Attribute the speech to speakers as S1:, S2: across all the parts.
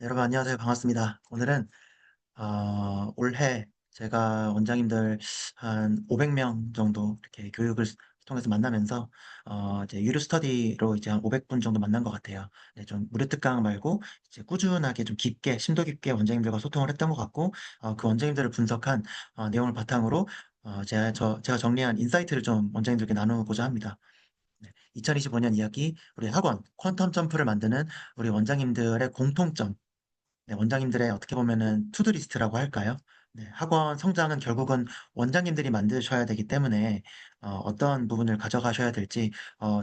S1: 여러분 안녕하세요. 반갑습니다. 오늘은 올해 제가 원장님들 한 500명 정도 이렇게 교육을 통해서 만나면서 이제 유료 스터디로 이제 한 500분 정도 만난 것 같아요. 네, 좀 무료 특강 말고 이제 꾸준하게 좀 깊게 심도 깊게 원장님들과 소통을 했던 것 같고, 그 원장님들을 분석한 내용을 바탕으로 제가 정리한 인사이트를 좀 원장님들께 나누고자 합니다. 네. 2025년 이야기, 우리 학원 퀀텀 점프를 만드는 우리 원장님들의 공통점. 네, 원장님들의 어떻게 보면은 투두 리스트라고 할까요? 네, 학원 성장은 결국은 원장님들이 만드셔야 되기 때문에 어떤 부분을 가져가셔야 될지,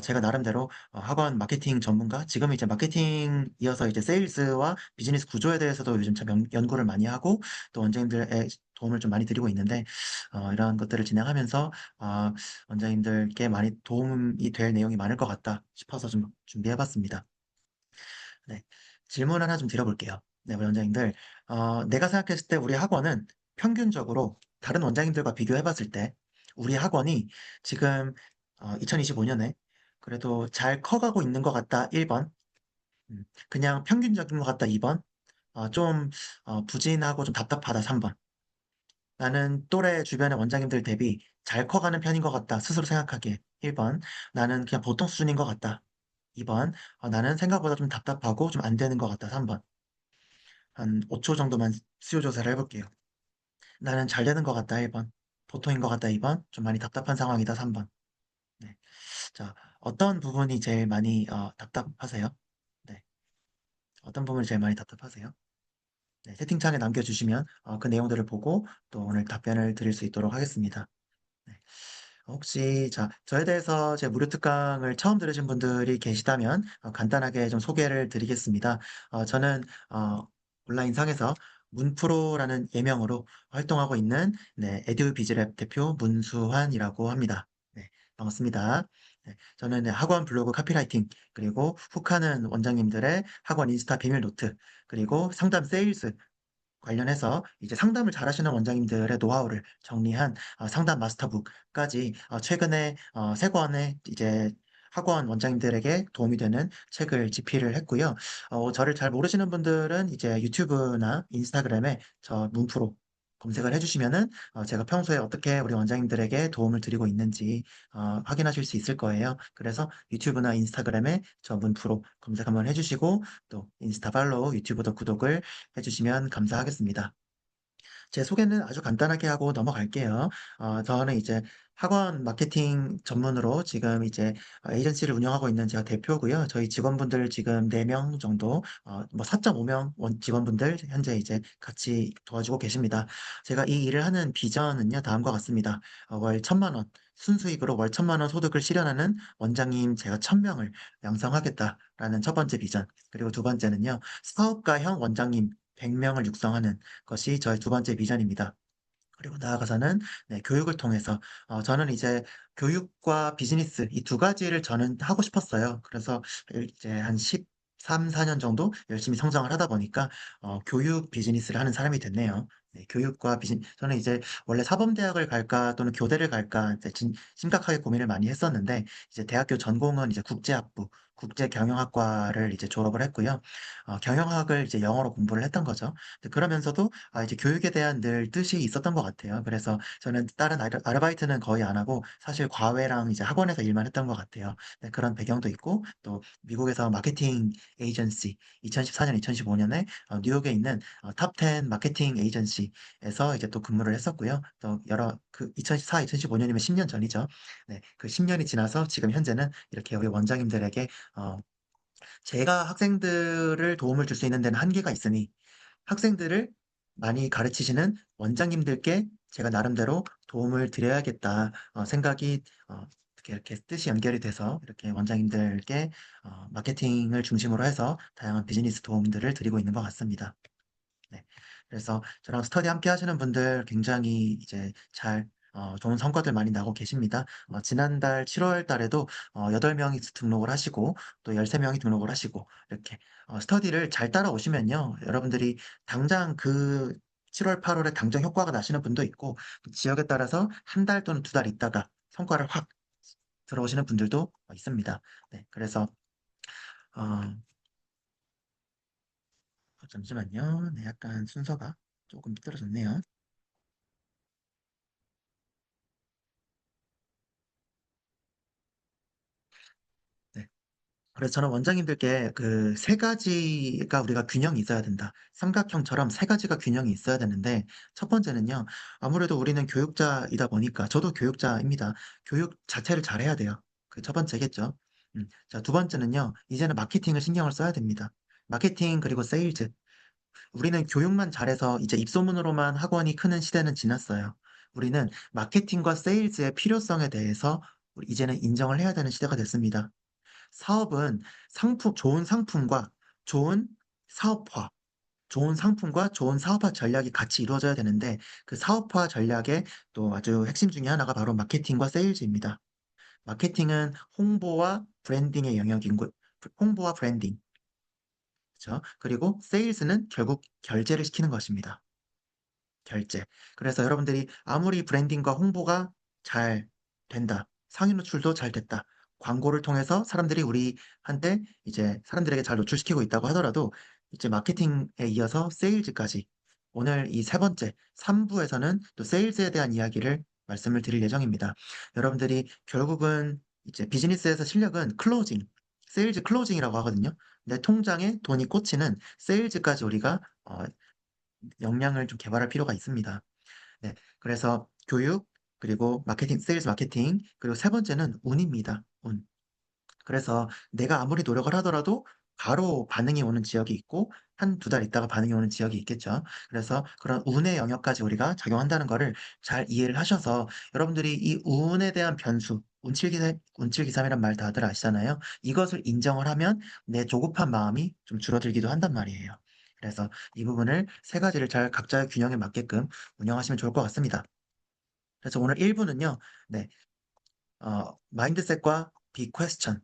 S1: 제가 나름대로 학원 마케팅 전문가, 지금 이제 마케팅 이어서 이제 세일즈와 비즈니스 구조에 대해서도 요즘 참 연구를 많이 하고 또 원장님들의 도움을 좀 많이 드리고 있는데, 이런 것들을 진행하면서 아, 원장님들께 많이 도움이 될 내용이 많을 것 같다 싶어서 좀 준비해봤습니다. 네. 질문 하나 좀 드려볼게요. 네, 우리 원장님들. 내가 생각했을 때 우리 학원은 평균적으로 다른 원장님들과 비교해 봤을 때 우리 학원이 지금 2025년에 그래도 잘 커가고 있는 것 같다. 1번. 그냥 평균적인 것 같다. 2번. 좀 부진하고 좀 답답하다. 3번. 나는 또래 주변의 원장님들 대비 잘 커가는 편인 것 같다. 스스로 생각하기에. 1번. 나는 그냥 보통 수준인 것 같다. 2번. 나는 생각보다 좀 답답하고 좀 안 되는 것 같다. 3번. 한 5초 정도만 수요 조사를 해볼게요. 나는 잘 되는 것 같다. 1번. 보통인 것 같다. 2번. 좀 많이 답답한 상황이다. 3번. 네. 자, 어떤 부분이 제일 많이 답답하세요? 네. 어떤 부분이 제일 많이 답답하세요? 네. 채팅창에 남겨주시면 그 내용들을 보고 또 오늘 답변을 드릴 수 있도록 하겠습니다. 네. 혹시 저에 대해서 제 무료 특강을 처음 들으신 분들이 계시다면 간단하게 좀 소개를 드리겠습니다. 저는 온라인상에서 문프로라는 예명으로 활동하고 있는 네, 에듀비즈랩 대표 문수환이라고 합니다. 네, 반갑습니다. 네, 저는 네, 학원 블로그 카피라이팅 그리고 훅하는 원장님들의 학원 인스타 비밀 노트 그리고 상담 세일즈 관련해서 이제 상담을 잘하시는 원장님들의 노하우를 정리한 상담 마스터북까지 최근에 세 권의 이제 학원 원장님들에게 도움이 되는 책을 집필을 했고요. 저를 잘 모르시는 분들은 이제 유튜브나 인스타그램에 저 문프로 검색을 해주시면은 제가 평소에 어떻게 우리 원장님들에게 도움을 드리고 있는지 확인하실 수 있을 거예요. 그래서 유튜브나 인스타그램에 저 문프로 검색 한번 해주시고 또 인스타 팔로우, 유튜브도 구독을 해주시면 감사하겠습니다. 제 소개는 아주 간단하게 하고 넘어갈게요. 저는 이제 학원 마케팅 전문으로 지금 이제 에이전시를 운영하고 있는 제가 대표고요. 저희 직원분들 지금 4명 정도, 뭐 4.5명 직원분들 현재 이제 같이 도와주고 계십니다. 제가 이 일을 하는 비전은요, 다음과 같습니다. 월 1,000만 원, 순수익으로 월 1,000만 원 소득을 실현하는 원장님 제가 1,000명을 양성하겠다라는 첫 번째 비전. 그리고 두 번째는요, 사업가형 원장님 100명을 육성하는 것이 저의 두 번째 비전입니다. 그리고 나아가서는 네, 교육을 통해서 저는 이제 교육과 비즈니스 이 두 가지를 저는 하고 싶었어요. 그래서 이제 한 13, 4년 정도 열심히 성장을 하다 보니까 교육 비즈니스를 하는 사람이 됐네요. 네, 교육과 비즈니스 저는 이제 원래 사범대학을 갈까 또는 교대를 갈까 이제 심각하게 고민을 많이 했었는데 이제 대학교 전공은 이제 국제학부 국제경영학과를 이제 졸업을 했고요. 경영학을 이제 영어로 공부를 했던 거죠. 근데 그러면서도 이제 교육에 대한 늘 뜻이 있었던 것 같아요. 그래서 저는 다른 아르바이트는 거의 안 하고 사실 과외랑 이제 학원에서 일만 했던 것 같아요. 네, 그런 배경도 있고 또 미국에서 마케팅 에이전시 2014년, 2015년에 뉴욕에 있는 탑 10 마케팅 에이전시에서 이제 또 근무를 했었고요. 또 여러 그 2014, 2015년이면 10년 전이죠. 네, 그 10년이 지나서 지금 현재는 이렇게 우리 원장님들에게 어, 제가 학생들을 도움을 줄 수 있는 데는 한계가 있으니 학생들을 많이 가르치시는 원장님들께 제가 나름대로 도움을 드려야겠다 생각이 이렇게 뜻이 연결이 돼서 이렇게 원장님들께 마케팅을 중심으로 해서 다양한 비즈니스 도움들을 드리고 있는 것 같습니다. 네. 그래서 저랑 스터디 함께 하시는 분들 굉장히 이제 좋은 성과들 많이 나고 계십니다. 지난달 7월 달에도 8명이 등록을 하시고 또 13명이 등록을 하시고 이렇게 스터디를 잘 따라오시면요. 여러분들이 당장 그 7월, 8월에 당장 효과가 나시는 분도 있고 또 지역에 따라서 한 달 또는 2달 있다가 성과를 확 들어오시는 분들도 있습니다. 네. 그래서 어, 잠시만요. 네, 약간 순서가 조금 삐뚤어졌네요. 네. 그래서 저는 원장님들께 그 세 가지가 우리가 균형이 있어야 된다. 삼각형처럼 세 가지가 균형이 있어야 되는데, 첫 번째는요, 아무래도 우리는 교육자이다 보니까, 저도 교육자입니다. 교육 자체를 잘해야 돼요. 그 첫 번째겠죠. 자, 두 번째는요, 이제는 마케팅을 신경을 써야 됩니다. 마케팅 그리고 세일즈. 우리는 교육만 잘해서 이제 입소문으로만 학원이 크는 시대는 지났어요. 우리는 마케팅과 세일즈의 필요성에 대해서 이제는 인정을 해야 되는 시대가 됐습니다. 사업은 좋은 상품과 좋은 사업화, 좋은 상품과 좋은 사업화 전략이 같이 이루어져야 되는데, 그 사업화 전략의 또 아주 핵심 중에 하나가 바로 마케팅과 세일즈입니다. 마케팅은 홍보와 브랜딩의 영역인 것, 홍보와 브랜딩, 그죠? 그리고 세일즈는 결국 결제를 시키는 것입니다. 결제. 그래서 여러분들이 아무리 브랜딩과 홍보가 잘 된다. 상위 노출도 잘 됐다. 광고를 통해서 사람들이 우리한테 이제 사람들에게 잘 노출시키고 있다고 하더라도 이제 마케팅에 이어서 세일즈까지 오늘 이 세 번째 3부에서는 또 세일즈에 대한 이야기를 말씀을 드릴 예정입니다. 여러분들이 결국은 이제 비즈니스에서 실력은 클로징, 세일즈 클로징이라고 하거든요. 내 통장에 돈이 꽂히는 세일즈까지 우리가 역량을 좀 개발할 필요가 있습니다. 네. 그래서 교육, 그리고 마케팅, 세일즈 마케팅, 그리고 세 번째는 운입니다. 운. 그래서 내가 아무리 노력을 하더라도 바로 반응이 오는 지역이 있고, 한 두 달 있다가 반응이 오는 지역이 있겠죠. 그래서 그런 운의 영역까지 우리가 작용한다는 거를 잘 이해를 하셔서 여러분들이 이 운에 대한 변수, 운칠기삼이란 말 다들 아시잖아요. 이것을 인정을 하면 내 조급한 마음이 좀 줄어들기도 한단 말이에요. 그래서 이 부분을 세 가지를 잘 각자의 균형에 맞게끔 운영하시면 좋을 것 같습니다. 그래서 오늘 1부는요, 네, 마인드셋과 비 퀘스천,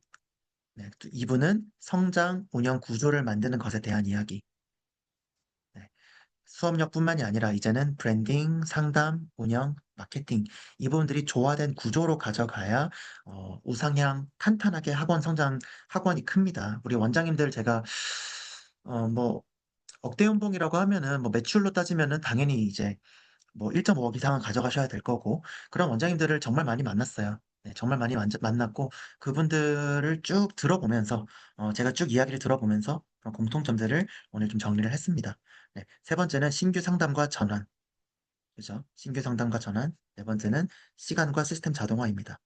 S1: 네, 2부는 성장, 운영 구조를 만드는 것에 대한 이야기. 네, 수업력뿐만이 아니라 이제는 브랜딩, 상담, 운영, 마케팅 이 부분들이 조화된 구조로 가져가야 우상향 탄탄하게 학원이 큽니다. 우리 원장님들 제가 뭐 억대 연봉이라고 하면은 뭐 매출로 따지면은 당연히 이제 뭐 1.5억 이상은 가져가셔야 될 거고 그런 원장님들을 정말 많이 만났어요. 네, 정말 많이 만났고 그분들을 쭉 들어보면서 제가 쭉 이야기를 들어보면서 그런 공통점들을 오늘 좀 정리를 했습니다. 네, 세 번째는 신규 상담과 전환, 그죠? 신규 상담과 전환. 네 번째는 시간과 시스템 자동화입니다.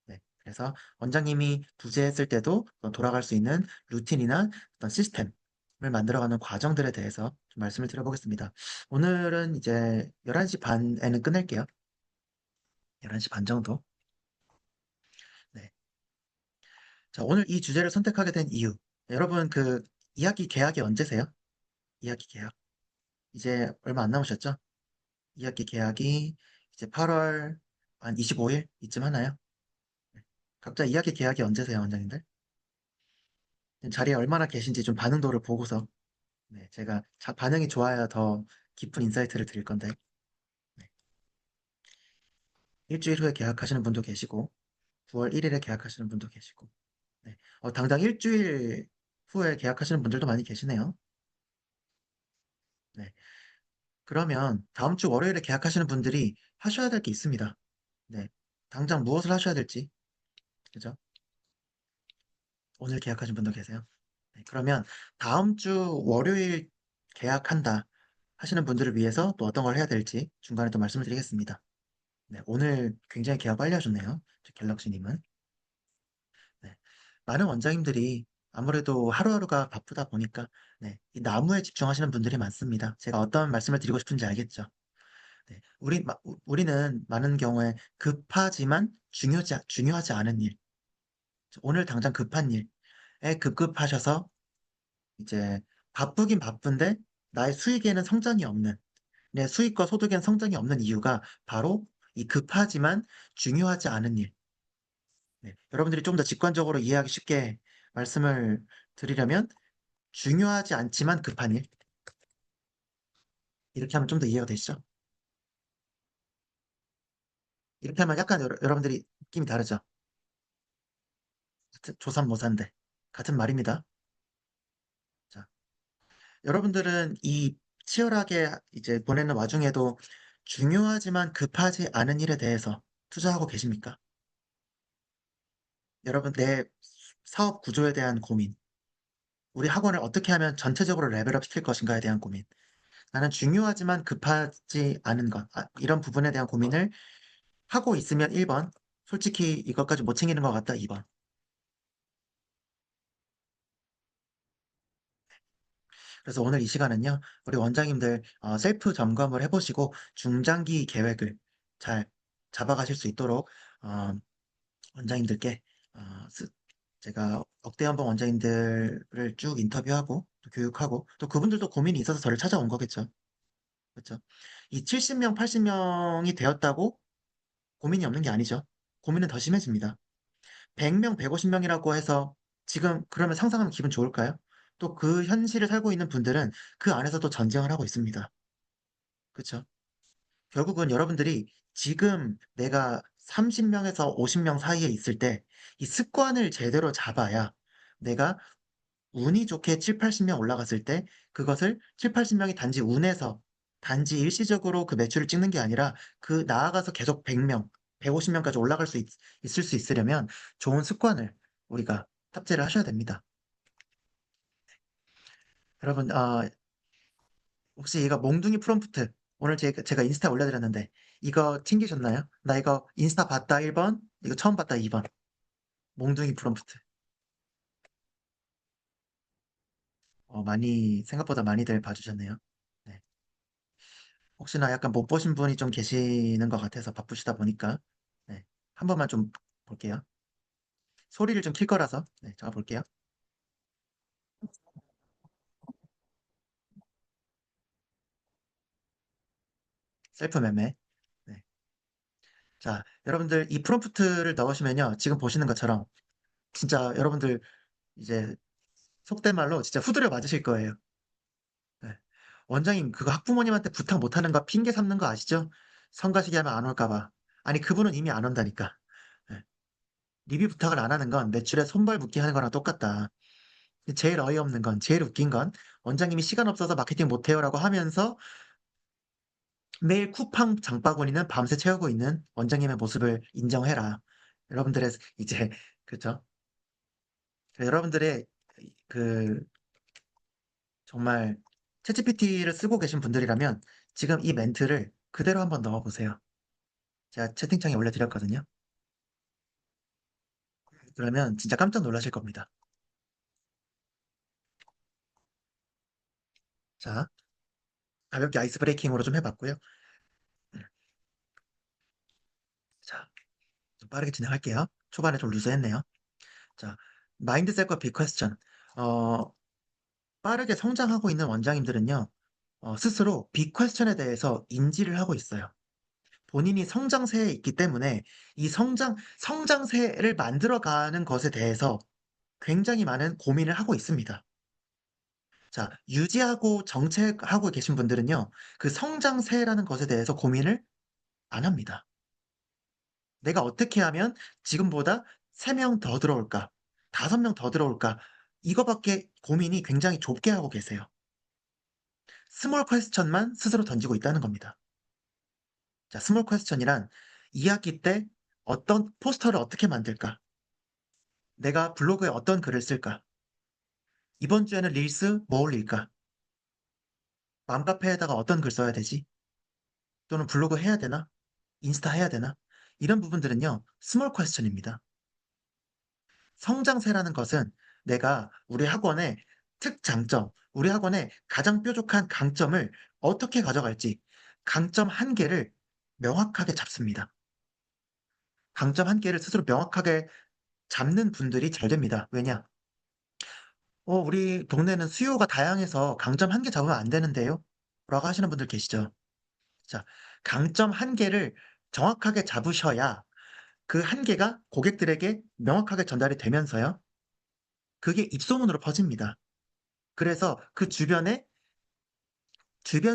S1: 네, 그래서 원장님이 부재했을 때도 돌아갈 수 있는 루틴이나 어떤 시스템을 만들어가는 과정들에 대해서 좀 말씀을 드려보겠습니다. 오늘은 이제 11시 반에는 끝낼게요. 11시 반 정도. 네. 자, 오늘 이 주제를 선택하게 된 이유. 여러분, 그, 이학기 개학이 언제세요? 이학기 개학. 이제 얼마 안 남으셨죠? 이학기 개학이 이제 8월 한 25일 이쯤 하나요? 네. 각자 이학기 개학이 언제세요, 원장님들? 자리에 얼마나 계신지 좀 반응도를 보고서 네, 제가 반응이 좋아야 더 깊은 인사이트를 드릴 건데 네. 일주일 후에 계약하시는 분도 계시고 9월 1일에 계약하시는 분도 계시고 네. 당장 일주일 후에 계약하시는 분들도 많이 계시네요. 네. 그러면 다음 주 월요일에 계약하시는 분들이 하셔야 될 게 있습니다. 네. 당장 무엇을 하셔야 될지 그죠? 오늘 계약하신 분도 계세요. 네. 그러면 다음 주 월요일 계약한다 하시는 분들을 위해서 또 어떤 걸 해야 될지 중간에 또 말씀을 드리겠습니다. 네, 오늘 굉장히 계약 빨리 하셨네요. 저 갤럭시님은. 네. 많은 원장님들이 아무래도 하루하루가 바쁘다 보니까 네, 이 나무에 집중하시는 분들이 많습니다. 제가 어떤 말씀을 드리고 싶은지 알겠죠? 네. 우리는 많은 경우에 급하지만 중요하지 않은 일, 오늘 당장 급한 일에 급급하셔서 이제 바쁘긴 바쁜데 나의 수익에는 성장이 없는, 내 수익과 소득에는 성장이 없는 이유가 바로 이 급하지만 중요하지 않은 일, 네. 여러분들이 좀 더 직관적으로 이해하기 쉽게 말씀을 드리려면 중요하지 않지만 급한 일. 이렇게 하면 좀 더 이해가 되시죠? 이렇게 하면 약간 여러분들이 느낌이 다르죠? 같은 조삼모사인데 같은 말입니다. 자, 여러분들은 이 치열하게 이제 보내는 와중에도 중요하지만 급하지 않은 일에 대해서 투자하고 계십니까? 여러분 내 사업 구조에 대한 고민, 우리 학원을 어떻게 하면 전체적으로 레벨업 시킬 것인가에 대한 고민, 나는 중요하지만 급하지 않은 것, 이런 부분에 대한 고민을 하고 있으면 1번, 솔직히 이것까지 못 챙기는 것 같다 2번. 그래서 오늘 이 시간은요, 우리 원장님들 셀프 점검을 해보시고 중장기 계획을 잘 잡아가실 수 있도록 어, 원장님들께 어, 스- 제가 억대 연봉 원장님들을 쭉 인터뷰하고 또 교육하고 또 그분들도 고민이 있어서 저를 찾아온 거겠죠. 그렇죠? 이 70명, 80명이 되었다고 고민이 없는 게 아니죠. 고민은 더 심해집니다. 100명, 150명이라고 해서 지금 그러면 상상하면 기분 좋을까요? 또 그 현실을 살고 있는 분들은 그 안에서도 전쟁을 하고 있습니다. 그렇죠? 결국은 여러분들이 지금 내가 30명에서 50명 사이에 있을 때 이 습관을 제대로 잡아야 내가 운이 좋게 7, 80명 올라갔을 때 그것을 7, 80명이 단지 운에서 단지 일시적으로 그 매출을 찍는 게 아니라 그 나아가서 계속 100명, 150명까지 올라갈 수 있을 수 있으려면 좋은 습관을 우리가 탑재를 하셔야 됩니다. 여러분, 혹시 이거 몽둥이 프롬프트 오늘 제가 인스타에 올려드렸는데 이거 챙기셨나요? 나 이거 인스타 봤다 1번, 이거 처음 봤다 2번. 몽둥이 프롬프트. 생각보다 많이들 봐주셨네요. 네. 혹시나 약간 못 보신 분이 좀 계시는 것 같아서 바쁘시다 보니까 네. 한 번만 좀 볼게요. 소리를 좀 킬 거라서 네, 제가 볼게요. 셀프 매매. 네. 자, 여러분들 이 프롬프트를 넣으시면요. 지금 보시는 것처럼 진짜 여러분들 이제 속된 말로 진짜 후드려 맞으실 거예요. 네. 원장님 그거 학부모님한테 부탁 못하는 거 핑계 삼는 거 아시죠? 성가시게 하면 안 올까 봐. 아니 그분은 이미 안 온다니까. 네. 리뷰 부탁을 안 하는 건 매출에 손발 묶기 하는 거랑 똑같다. 제일 어이없는 건, 제일 웃긴 건, 원장님이 시간 없어서 마케팅 못해요라고 하면서 매일 쿠팡 장바구니는 밤새 채우고 있는 원장님의 모습을 인정해라. 여러분들의, 이제, 그죠? 여러분들의, 그, 정말, 챗GPT를 쓰고 계신 분들이라면, 지금 이 멘트를 그대로 한번 넣어보세요. 제가 채팅창에 올려드렸거든요. 그러면 진짜 깜짝 놀라실 겁니다. 자, 가볍게 아이스 브레이킹으로 좀 해봤고요. 자, 좀 빠르게 진행할게요. 초반에 좀 루즈했네요. 자, 마인드셋과 빅퀘스천. 어, 빠르게 성장하고 있는 원장님들은요, 스스로 빅퀘스천에 대해서 인지를 하고 있어요. 본인이 성장세에 있기 때문에 이 성장세를 만들어가는 것에 대해서 굉장히 많은 고민을 하고 있습니다. 자, 유지하고 정책하고 계신 분들은요, 그 성장세라는 것에 대해서 고민을 안 합니다. 내가 어떻게 하면 지금보다 3명 더 들어올까? 5명 더 들어올까? 이거밖에 고민이 굉장히 좁게 하고 계세요. 스몰 퀘스천만 스스로 던지고 있다는 겁니다. 자, 스몰 퀘스천이란 2학기 때 어떤 포스터를 어떻게 만들까? 내가 블로그에 어떤 글을 쓸까? 이번 주에는 릴스 뭐 올릴까? 맘카페에다가 어떤 글 써야 되지? 또는 블로그 해야 되나? 인스타 해야 되나? 이런 부분들은요, 스몰 퀘스천입니다. 성장세라는 것은 내가 우리 학원의 특장점, 우리 학원의 가장 뾰족한 강점을 어떻게 가져갈지 강점 한 개를 명확하게 잡습니다. 강점 한 개를 스스로 명확하게 잡는 분들이 잘 됩니다. 왜냐? 우리 동네는 수요가 다양해서 강점 한 개 잡으면 안 되는데요? 라고 하시는 분들 계시죠? 자, 강점 한 개를 정확하게 잡으셔야 그 한 개가 고객들에게 명확하게 전달이 되면서요. 그게 입소문으로 퍼집니다. 그래서 그 주변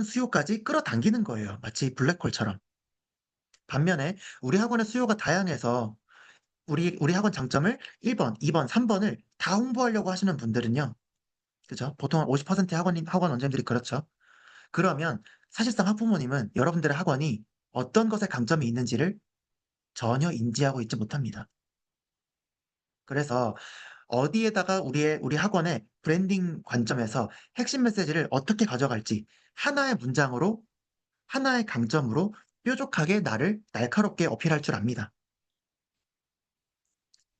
S1: 수요까지 끌어당기는 거예요. 마치 블랙홀처럼. 반면에 우리 학원의 수요가 다양해서 우리 학원 장점을 1번, 2번, 3번을 다 홍보하려고 하시는 분들은요. 그죠? 보통 한 50%의 학원 원장님들이 그렇죠. 그러면 사실상 학부모님은 여러분들의 학원이 어떤 것에 강점이 있는지를 전혀 인지하고 있지 못합니다. 그래서 어디에다가 우리 학원의 브랜딩 관점에서 핵심 메시지를 어떻게 가져갈지 하나의 문장으로, 하나의 강점으로 뾰족하게 나를 날카롭게 어필할 줄 압니다.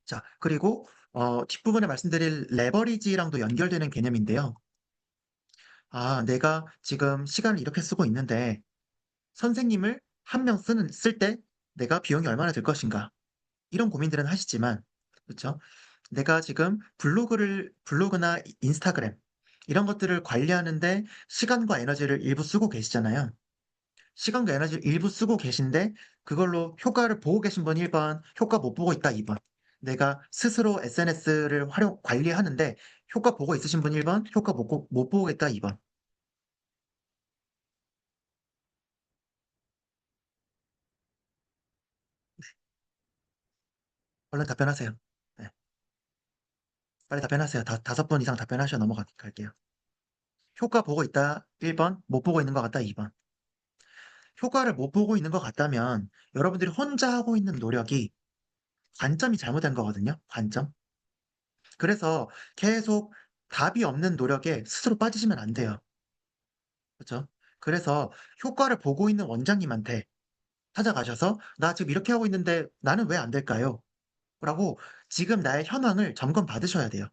S1: 자, 그리고 뒷부분에 말씀드릴 레버리지랑도 연결되는 개념인데요. 아, 내가 지금 시간을 이렇게 쓰고 있는데 선생님을 한 명 쓸 때 내가 비용이 얼마나 들 것인가? 이런 고민들은 하시지만, 그렇죠? 내가 지금 블로그나 인스타그램 이런 것들을 관리하는데 시간과 에너지를 일부 쓰고 계시잖아요. 시간과 에너지를 일부 쓰고 계신데 그걸로 효과를 보고 계신 분 1번, 효과 못 보고 있다 2번. 내가 스스로 SNS를 관리하는데 효과 보고 있으신 분 1번, 효과 못 보고 있다 2번. 얼른 답변하세요. 네, 빨리 답변하세요. 다섯 번 이상 답변하셔 넘어갈게요. 효과 보고 있다 1번, 못 보고 있는 것 같다 2번. 효과를 못 보고 있는 것 같다면 여러분들이 혼자 하고 있는 노력이 관점이 잘못된 거거든요. 관점. 그래서 계속 답이 없는 노력에 스스로 빠지시면 안 돼요. 그렇죠? 그래서 효과를 보고 있는 원장님한테 찾아가셔서 "나 지금 이렇게 하고 있는데 나는 왜 안 될까요?" 라고 지금 나의 현황을 점검 받으셔야 돼요.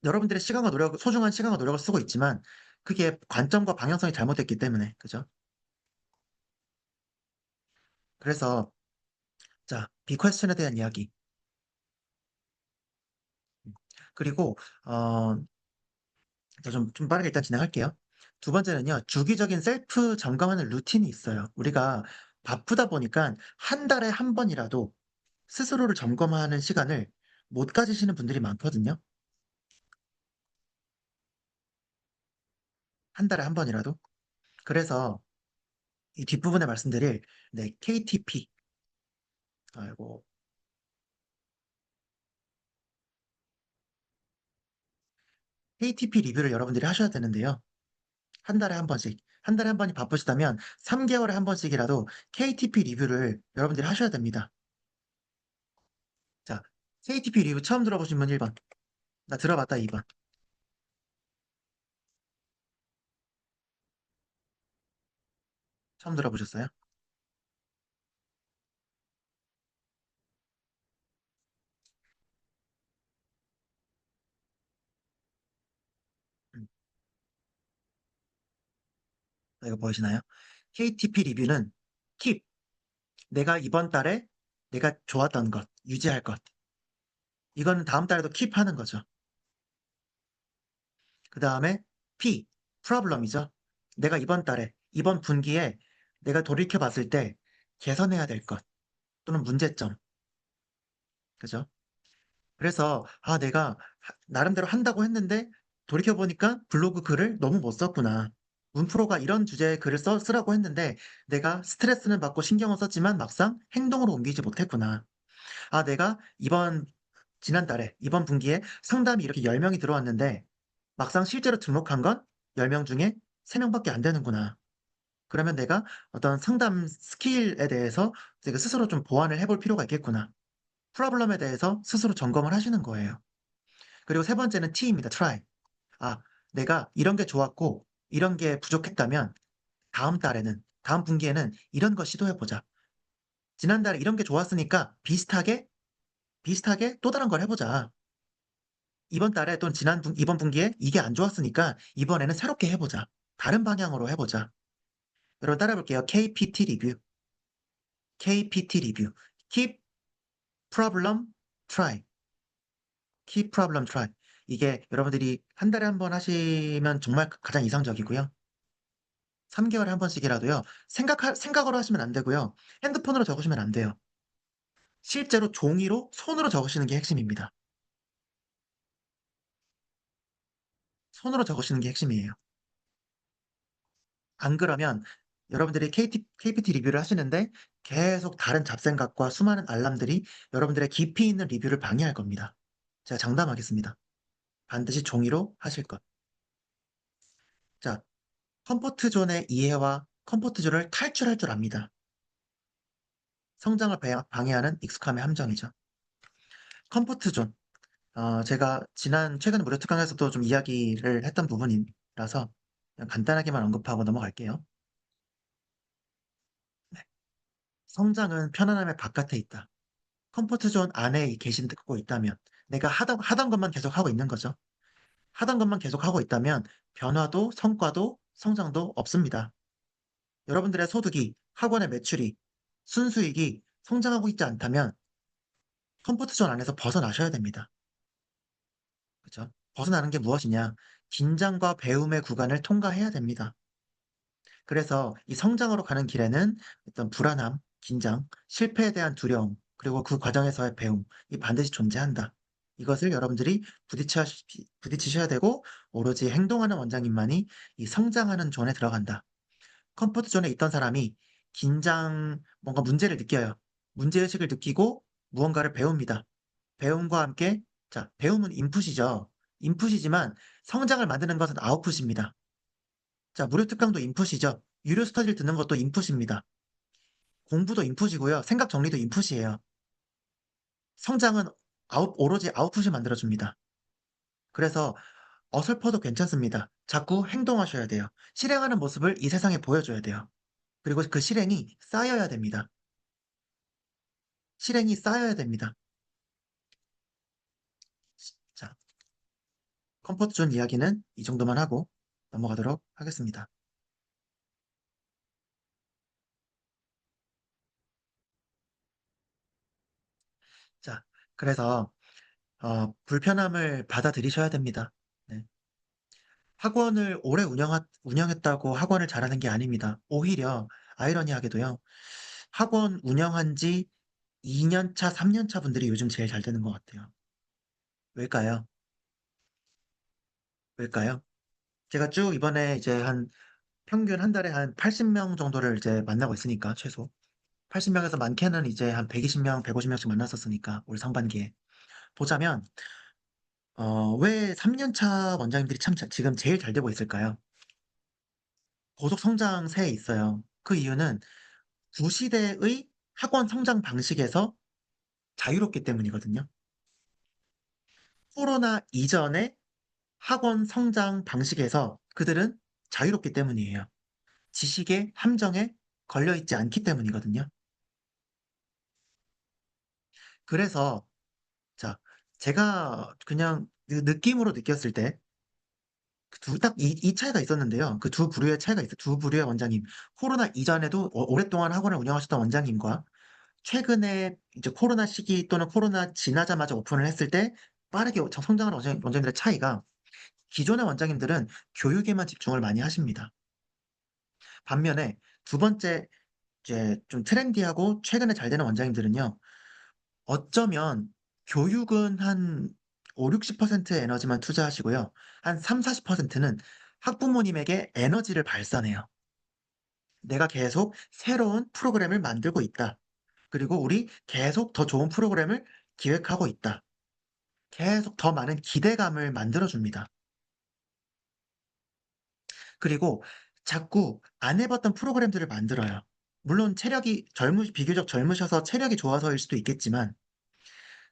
S1: 여러분들의 소중한 시간과 노력을 쓰고 있지만 그게 관점과 방향성이 잘못됐기 때문에. 그죠? 그래서 자, 비퀘스천에 대한 이야기. 그리고 어 좀 빠르게 일단 진행할게요. 두 번째는요. 주기적인 셀프 점검하는 루틴이 있어요. 우리가 바쁘다 보니까 한 달에 한 번이라도 스스로를 점검하는 시간을 못 가지시는 분들이 많거든요. 한 달에 한 번이라도. 그래서 이 뒷부분에 말씀드릴 네 KTP 아이고 KTP 리뷰를 여러분들이 하셔야 되는데요. 한 달에 한 번씩. 한 달에 한 번이 바쁘시다면 3 개월에 한 번씩이라도 KTP 리뷰를 여러분들이 하셔야 됩니다. 자, KTP 리뷰 처음 들어보신 분 1번. 나 들어봤다 2번. 처음 들어보셨어요? 음. 이거 보이시나요? KTP 리뷰는 킵. 내가 이번 달에 내가 좋았던 것, 유지할 것. 이거는 다음 달에도 킵하는 거죠. 그 다음에 P, 프로블럼이죠. 내가 이번 달에, 이번 분기에 내가 돌이켜 봤을 때 개선해야 될 것 또는 문제점. 그죠? 그래서 아, 내가 나름대로 한다고 했는데 돌이켜 보니까 블로그 글을 너무 못 썼구나. 문프로가 이런 주제의 글을 쓰라고 했는데 내가 스트레스는 받고 신경을 썼지만 막상 행동으로 옮기지 못했구나. 아, 내가 지난달에, 이번 분기에 상담이 이렇게 10명이 들어왔는데 막상 실제로 등록한 건 10명 중에 3명밖에 안 되는구나. 그러면 내가 어떤 상담 스킬에 대해서 내가 스스로 좀 보완을 해볼 필요가 있겠구나. 프로블럼에 대해서 스스로 점검을 하시는 거예요. 그리고 세 번째는 T입니다. try. 아, 내가 이런 게 좋았고 이런 게 부족했다면 다음 분기에는 이런 거 시도해보자. 지난달에 이런 게 좋았으니까 비슷하게 또 다른 걸 해보자. 이번 달에 또는 이번 분기에 이게 안 좋았으니까 이번에는 새롭게 해보자. 다른 방향으로 해보자. 여러분 따라해볼게요. KPT 리뷰. KPT 리뷰. Keep problem try. Keep problem try. 이게 여러분들이 한 달에 한 번 하시면 정말 가장 이상적이고요. 3 개월에 한 번씩이라도요. 생각으로 하시면 안 되고요. 핸드폰으로 적으시면 안 돼요. 실제로 종이로 손으로 적으시는 게 핵심입니다. 손으로 적으시는 게 핵심이에요. 안 그러면 여러분들이 KPT 리뷰를 하시는데 계속 다른 잡생각과 수많은 알람들이 여러분들의 깊이 있는 리뷰를 방해할 겁니다. 제가 장담하겠습니다. 반드시 종이로 하실 것. 자, 컴포트 존의 이해와 컴포트 존을 탈출할 줄 압니다. 성장을 방해하는 익숙함의 함정이죠. 컴포트 존. 제가 최근 무료 특강에서도 좀 이야기를 했던 부분이라서 그냥 간단하게만 언급하고 넘어갈게요. 네. 성장은 편안함의 바깥에 있다. 컴포트 존 안에 계시고 있다면 내가 하던 것만 계속 하고 있는 거죠. 하던 것만 계속 하고 있다면 변화도 성과도 성장도 없습니다. 여러분들의 소득이, 학원의 매출이, 순수익이 성장하고 있지 않다면 컴포트 존 안에서 벗어나셔야 됩니다. 그죠? 벗어나는 게 무엇이냐? 긴장과 배움의 구간을 통과해야 됩니다. 그래서 이 성장으로 가는 길에는 어떤 불안함, 긴장, 실패에 대한 두려움, 그리고 그 과정에서의 배움, 이 반드시 존재한다. 이것을 여러분들이 부딪히셔야 되고, 오로지 행동하는 원장님만이 이 성장하는 존에 들어간다. 컴포트 존에 있던 사람이 뭔가 문제를 느껴요. 문제의식을 느끼고 무언가를 배웁니다. 배움과 함께, 자, 배움은 인풋이죠. 인풋이지만 성장을 만드는 것은 아웃풋입니다. 자, 무료 특강도 인풋이죠. 유료 스터디를 듣는 것도 인풋입니다. 공부도 인풋이고요. 생각 정리도 인풋이에요. 성장은 오로지 아웃풋이 만들어줍니다. 그래서 어설퍼도 괜찮습니다. 자꾸 행동하셔야 돼요. 실행하는 모습을 이 세상에 보여줘야 돼요. 그리고 그 실행이 쌓여야 됩니다. 실행이 쌓여야 됩니다. 자, 컴포트 존 이야기는 이 정도만 하고 넘어가도록 하겠습니다. 자, 그래서 불편함을 받아들이셔야 됩니다. 네. 학원을 오래 운영했다고 학원을 잘하는 게 아닙니다. 오히려 아이러니하게도요. 학원 운영한 지 2년 차, 3년 차 분들이 요즘 제일 잘 되는 것 같아요. 왜일까요? 왜일까요? 제가 쭉 이번에 이제 평균 한 달에 한 80명 정도를 이제 만나고 있으니까, 최소. 80명에서 많게는 이제 한 120명, 150명씩 만났었으니까, 올 상반기에. 보자면, 왜 3년 차 원장님들이 참 지금 제일 잘 되고 있을까요? 고속 성장세에 있어요. 그 이유는 구시대의 학원 성장 방식에서 자유롭기 때문이거든요. 코로나 이전의 학원 성장 방식에서 그들은 자유롭기 때문이에요. 지식의 함정에 걸려있지 않기 때문이거든요. 그래서, 자, 제가 그냥 그 느낌으로 느꼈을 때, 딱 이 차이가 있었는데요. 그 두 부류의 차이가 있어요. 두 부류의 원장님. 코로나 이전에도 오랫동안 학원을 운영하셨던 원장님과 최근에 이제 코로나 시기 또는 코로나 지나자마자 오픈을 했을 때 빠르게 성장하는 원장님들의 차이가 기존의 원장님들은 교육에만 집중을 많이 하십니다. 반면에 두 번째 이제 좀 트렌디하고 최근에 잘 되는 원장님들은요. 어쩌면 교육은 한 5, 60%의 에너지만 투자하시고요. 한 3, 40%는 학부모님에게 에너지를 발산해요. 내가 계속 새로운 프로그램을 만들고 있다. 그리고 우리 계속 더 좋은 프로그램을 기획하고 있다. 계속 더 많은 기대감을 만들어줍니다. 그리고 자꾸 안 해봤던 프로그램들을 만들어요. 물론 비교적 젊으셔서 체력이 좋아서일 수도 있겠지만,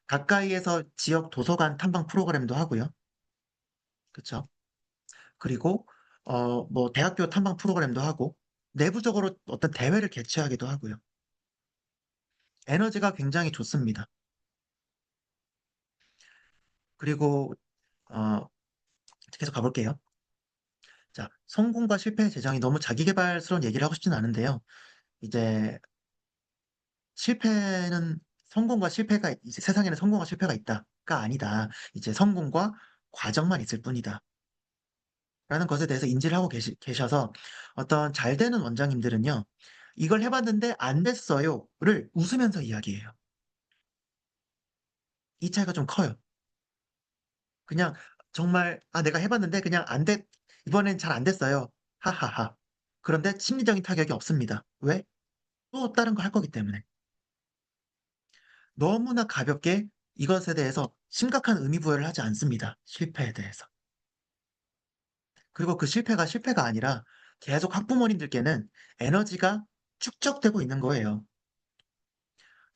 S1: 가까이에서 지역 도서관 탐방 프로그램도 하고요. 그쵸? 그리고, 뭐, 대학교 탐방 프로그램도 하고, 내부적으로 어떤 대회를 개최하기도 하고요. 에너지가 굉장히 좋습니다. 그리고, 어, 계속 가볼게요. 자, 성공과 실패의 재정이 너무 자기계발스러운 얘기를 하고 싶진 않은데요. 이제 실패는 성공과 실패가 이제 세상에는 성공과 실패가 있다가 아니다. 이제 성공과 과정만 있을 뿐이다. 라는 것에 대해서 인지를 하고 계셔서 어떤 잘 되는 원장님들은요. 이걸 해봤는데 안 됐어요를 웃으면서 이야기해요. 이 차이가 좀 커요. 그냥 정말 내가 해봤는데 그냥 이번엔 잘 안 됐어요. 하하하. 그런데 심리적인 타격이 없습니다. 왜? 또 다른 거 할 거기 때문에. 너무나 가볍게 이것에 대해서 심각한 의미 부여를 하지 않습니다, 실패에 대해서. 그리고 그 실패가 아니라 계속 학부모님들께는 에너지가 축적되고 있는 거예요.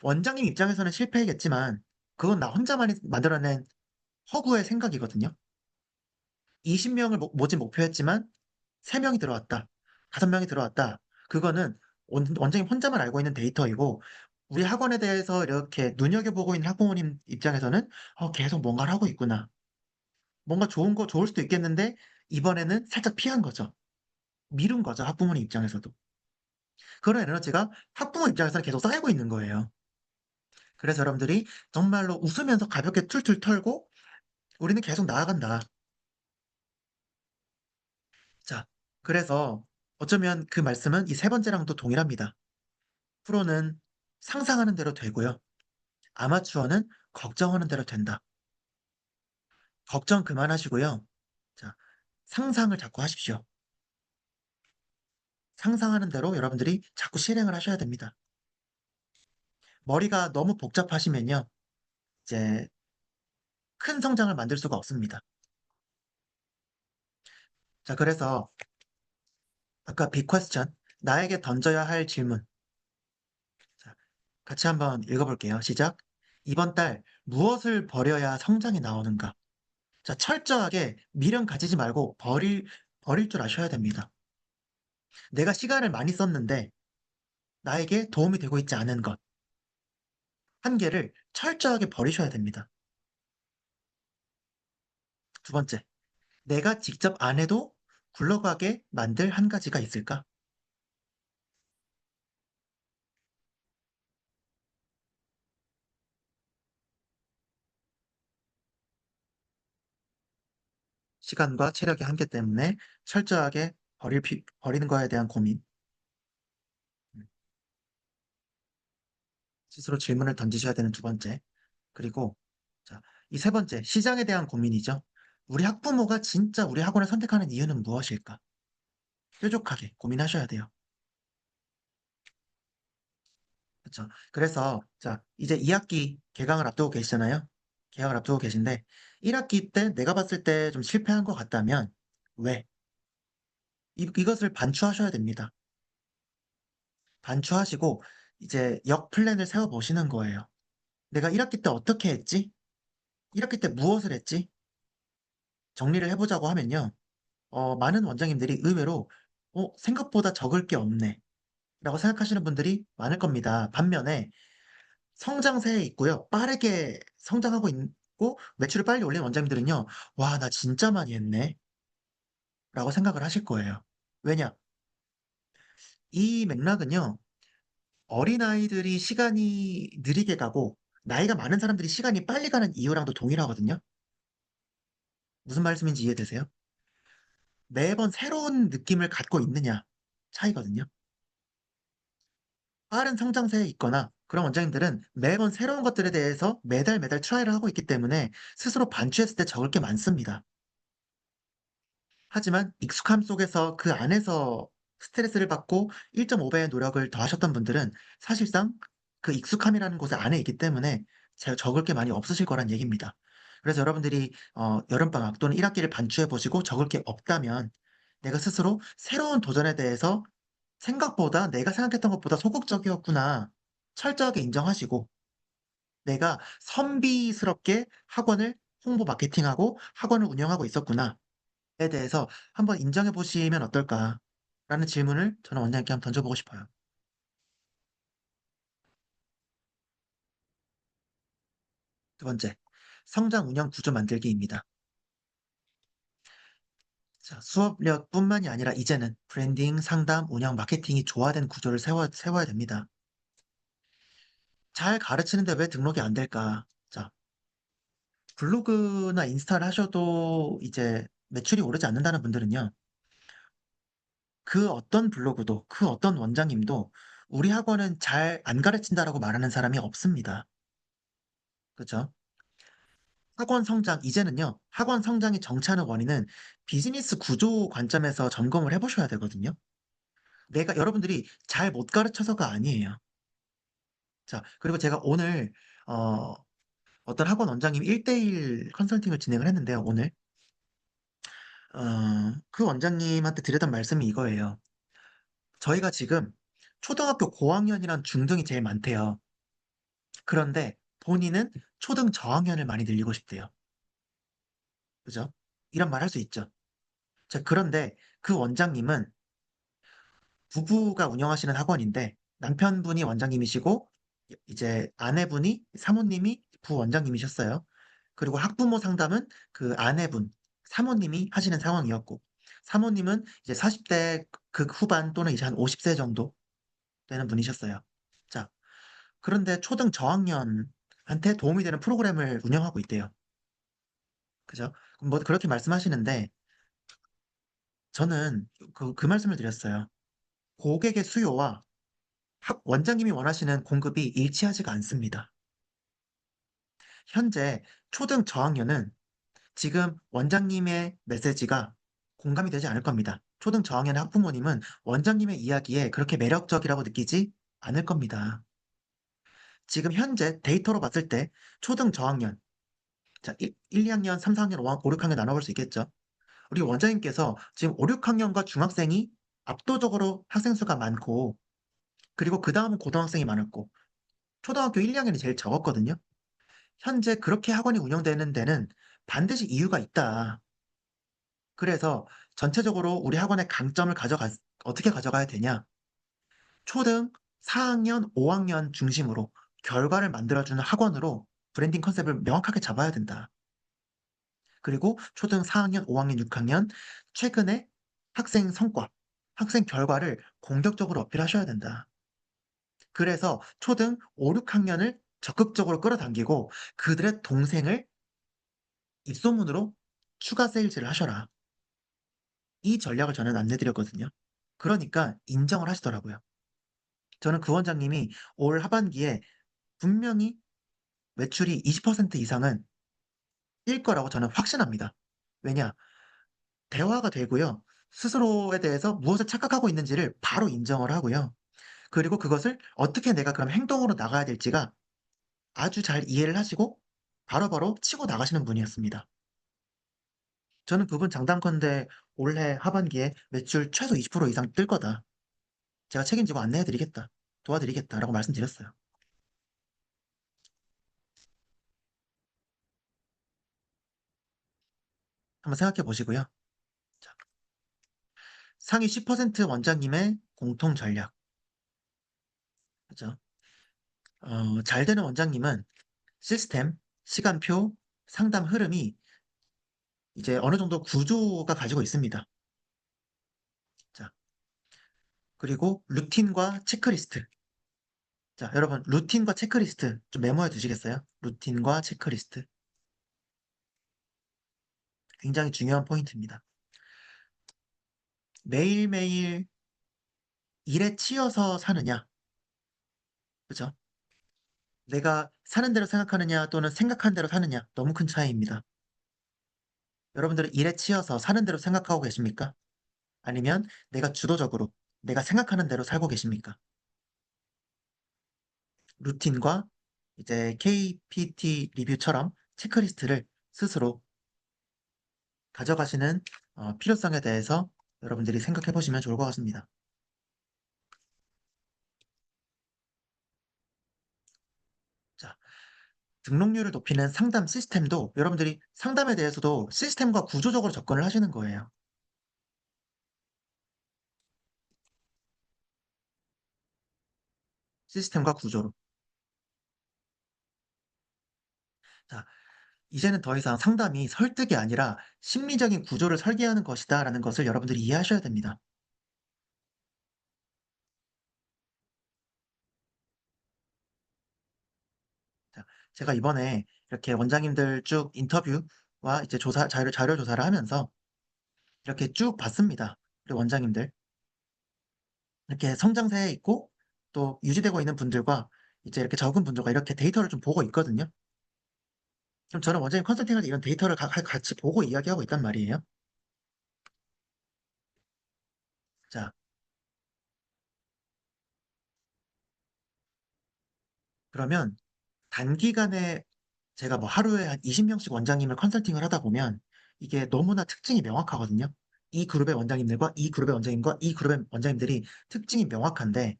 S1: 원장님 입장에서는 실패했겠지만 그건 나 혼자만이 만들어낸 허구의 생각이거든요. 20 명을 모집 목표했지만 3 명이 들어왔다. 5 명이 들어왔다. 그거는 원장님 혼자만 알고 있는 데이터이고 우리 학원에 대해서 이렇게 눈여겨보고 있는 학부모님 입장에서는 '계속 뭔가를 하고 있구나.' 뭔가 좋을 수도 있겠는데 이번에는 살짝 피한 거죠. 미룬 거죠, 학부모님 입장에서도. 그런 에너지가 학부모 입장에서는 계속 쌓이고 있는 거예요. 그래서 여러분들이 정말로 웃으면서 가볍게 툴툴 털고 '우리는 계속 나아간다.' 자, 그래서 어쩌면 그 말씀은 이 세 번째랑도 동일합니다. 프로는 상상하는 대로 되고요. 아마추어는 걱정하는 대로 된다. 걱정 그만하시고요. 자, 상상을 자꾸 하십시오. 상상하는 대로 여러분들이 자꾸 실행을 하셔야 됩니다. 머리가 너무 복잡하시면요. 이제 큰 성장을 만들 수가 없습니다. 자, 그래서 아까 빅 퀘스천, 나에게 던져야 할 질문. 자, 같이 한번 읽어 볼게요. 시작. "이번 달 무엇을 버려야 성장이 나오는가?" 자, 철저하게 미련 가지지 말고 버릴 줄 아셔야 됩니다. 내가 시간을 많이 썼는데 나에게 도움이 되고 있지 않은 것, 한 개를 철저하게 버리셔야 됩니다. 두 번째, 내가 직접 안 해도 굴러가게 만들 한 가지가 있을까? 시간과 체력의 한계 때문에 철저하게 버리는 거에 대한 고민. 음, 스스로 질문을 던지셔야 되는 두 번째. 그리고 자, 이 세 번째, 시장에 대한 고민이죠. 우리 학부모가 진짜 우리 학원을 선택하는 이유는 무엇일까? 뾰족하게 고민하셔야 돼요. 그쵸. 그래서 자, 이제 2 학기 개강을 앞두고 계시잖아요. 개강을 앞두고 계신데 1 학기 때 내가 봤을 때 좀 실패한 것 같다면 왜? 이것을 반추하셔야 됩니다. 반추하시고 이제 역 플랜을 세워 보시는 거예요. '내가 1 학기 때 어떻게 했지? 1 학기 때 무엇을 했지?' 정리를 해 보자고 하면요. 많은 원장님들이 의외로 '생각보다 적을 게 없네.'라고 생각하시는 분들이 많을 겁니다. 반면에 성장세에 있고요. 빠르게 성장하고 있고 매출을 빨리 올린 원장님들은요. '와 나 진짜 많이 했네.'라고 생각을 하실 거예요. 왜냐? 이 맥락은요. 어린아이들이 시간이 느리게 가고 나이가 많은 사람들이 시간이 빨리 가는 이유랑도 동일하거든요. 무슨 말씀인지 이해되세요? 매번 새로운 느낌을 갖고 있느냐 차이거든요. 빠른 성장세에 있거나 그런 원장님들은 매번 새로운 것들에 대해서 매달 트라이를 하고 있기 때문에 스스로 반추했을 때 적을 게 많습니다. 하지만 익숙함 속에서 그 안에서 스트레스를 받고 1.5 배의 노력을 더하셨던 분들은 사실상 그 익숙함이라는 곳에 안에 있기 때문에 적을 게 많이 없으실 거란 얘기입니다. 그래서 여러분들이 여름방학 또는 1 학기를 반추해 보시고 적을 게 없다면 내가 스스로 새로운 도전에 대해서 '생각보다 내가 생각했던 것보다 소극적이었구나.' 철저하게 인정하시고 '내가 선비스럽게 학원을 홍보 마케팅하고 학원을 운영하고 있었구나.' 에 대해서 한번 인정해 보시면 어떨까라는 질문을 저는 원장님께 한번 던져 보고 싶어요. 두 번째, 성장 운영 구조 만들기입니다. 자, 수업료뿐만이 아니라 이제는 브랜딩, 상담, 운영, 마케팅이 조화된 구조를 세워야 됩니다. 잘 가르치는데 왜 등록이 안 될까? 자, 블로그나 인스타를 하셔도 이제 매출이 오르지 않는다는 분들은요. 그 어떤 블로그도 그 어떤 원장님도 "우리 학원은 잘 안 가르친다."라고 말하는 사람이 없습니다. 그죠? 학원 성장 이제는요. 학원 성장이 정체하는 원인은 비즈니스 구조 관점에서 점검을 해 보셔야 되거든요. 내가 여러분들이 잘 못 가르쳐서가 아니에요. 자, 그리고 제가 오늘 어 어떤 학원 원장님이 1대1 컨설팅을 진행을 했는데요, 오늘. 그 원장님한테 드렸던 말씀이 이거예요. 저희가 지금 초등학교 고학년이랑 중등이 제일 많대요. 그런데 본인은 초등 저학년을 많이 늘리고 싶대요. 그죠? 이런 말 할 수 있죠. 자, 그런데 그 원장님은 부부가 운영하시는 학원인데 남편분이 원장님이시고 이제 아내분이 사모님이 부원장님이셨어요. 그리고 학부모 상담은 그 아내분, 사모님이 하시는 상황이었고 사모님은 이제 40대 극 후반 또는 이제 한 50세 정도 되는 분이셨어요. 자, 그런데 초등 저학년한테 도움이 되는 프로그램을 운영하고 있대요. 그죠? 뭐 그렇게 말씀하시는데 저는 그 말씀을 드렸어요. 고객의 수요와 원장님이 원하시는 공급이 일치하지가 않습니다. 현재 초등 저학년은 지금 원장님의 메시지가 공감이 되지 않을 겁니다. 초등 저학년의 학부모님은 원장님의 이야기에 그렇게 매력적이라고 느끼지 않을 겁니다. 지금 현재 데이터로 봤을 때 초등 저학년, 자, 2학년, 3, 4학년, 5, 6학년 나눠볼 수 있겠죠. 우리 원장님께서 지금 5, 6학년과 중학생이 압도적으로 학생 수가 많고, 그리고 그 다음은 고등학생이 많았고, 초등학교 1, 2학년이 제일 적었거든요. 현재 그렇게 학원이 운영되는 데는 반드시 이유가 있다. 그래서 전체적으로 우리 학원의 강점을 어떻게 가져가야 되냐? 초등 4학년, 5학년 중심으로 결과를 만들어주는 학원으로 브랜딩 컨셉을 명확하게 잡아야 된다. 그리고 초등 4학년, 5학년, 6학년 최근에 학생 성과, 학생 결과를 공격적으로 어필하셔야 된다. 그래서 초등 5, 6학년을 적극적으로 끌어당기고 그들의 동생을 입소문으로 추가 세일즈를 하셔라. 이 전략을 저는 안내드렸거든요. 그러니까 인정을 하시더라고요. 저는 그 원장님이 올 하반기에 분명히 매출이 20% 이상은 일 거라고 저는 확신합니다. 왜냐? 대화가 되고요. 스스로에 대해서 무엇을 착각하고 있는지를 바로 인정을 하고요. 그리고 그것을 어떻게 내가 그럼 행동으로 나가야 될지가 아주 잘 이해를 하시고 바로바로 치고 나가시는 분이었습니다. 저는 그분 장담컨대 올해 하반기에 매출 최소 20% 이상 뜰 거다. 제가 책임지고 안내해드리겠다. 도와드리겠다라고 말씀드렸어요. 한번 생각해 보시고요. 자, 상위 10% 원장님의 공통 전략. 그죠? 잘 되는 원장님은 시스템, 시간표, 상담 흐름이 이제 어느 정도 구조가 가지고 있습니다. 자, 그리고 루틴과 체크리스트. 자, 여러분, 루틴과 체크리스트 좀 메모해 두시겠어요? 루틴과 체크리스트. 굉장히 중요한 포인트입니다. 매일매일 일에 치여서 사느냐, 그죠? 내가 사는 대로 생각하느냐 또는 생각하는 대로 사느냐, 너무 큰 차이입니다. 여러분들은 일에 치여서 사는 대로 생각하고 계십니까? 아니면 내가 주도적으로 내가 생각하는 대로 살고 계십니까? 루틴과 이제 KPT 리뷰처럼 체크리스트를 스스로 가져가시는 필요성에 대해서 여러분들이 생각해 보시면 좋을 것 같습니다. 자, 등록률을 높이는 상담 시스템도 여러분들이 상담에 대해서도 시스템과 구조적으로 접근을 하시는 거예요. 시스템과 구조로. 자, 이제는 더 이상 상담이 설득이 아니라 심리적인 구조를 설계하는 것이다라는 것을 여러분들이 이해하셔야 됩니다. 자, 제가 이번에 이렇게 원장님들 쭉 인터뷰와 이제 자료 조사를 하면서 이렇게 쭉 봤습니다. 우리 원장님들. 이렇게 성장세에 있고 또 유지되고 있는 분들과 이제 이렇게 적은 분들과 이렇게 데이터를 좀 보고 있거든요. 그럼 저는 원장님 컨설팅할 때 이런 데이터를 같이 보고 이야기하고 있단 말이에요. 자, 그러면 단기간에 제가 뭐 하루에 한 20명씩 원장님을 컨설팅을 하다 보면 이게 너무나 특징이 명확하거든요. 이 그룹의 원장님들과 이 그룹의 원장님과 이 그룹의 원장님들이 특징이 명확한데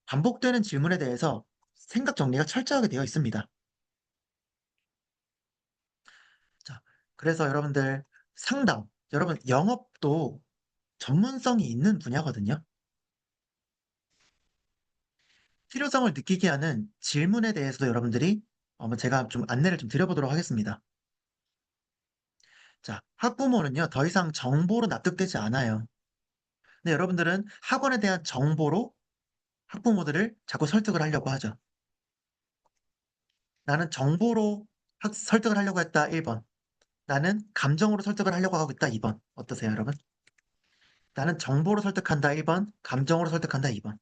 S1: 반복되는 질문에 대해서 생각 정리가 철저하게 되어 있습니다. 자, 그래서 여러분들 상담, 여러분 영업도 전문성이 있는 분야거든요. 필요성을 느끼게 하는 질문에 대해서도 여러분들이 제가 좀 안내를 좀 드려보도록 하겠습니다. 자, 학부모는요, 더 이상 정보로 납득되지 않아요. 근데 여러분들은 학원에 대한 정보로 학부모들을 자꾸 설득을 하려고 하죠. 나는 정보로 설득을 하려고 했다, 1번. 나는 감정으로 설득을 하려고 하고 있다, 2번. 어떠세요, 여러분? 나는 정보로 설득한다, 1번. 감정으로 설득한다, 2번.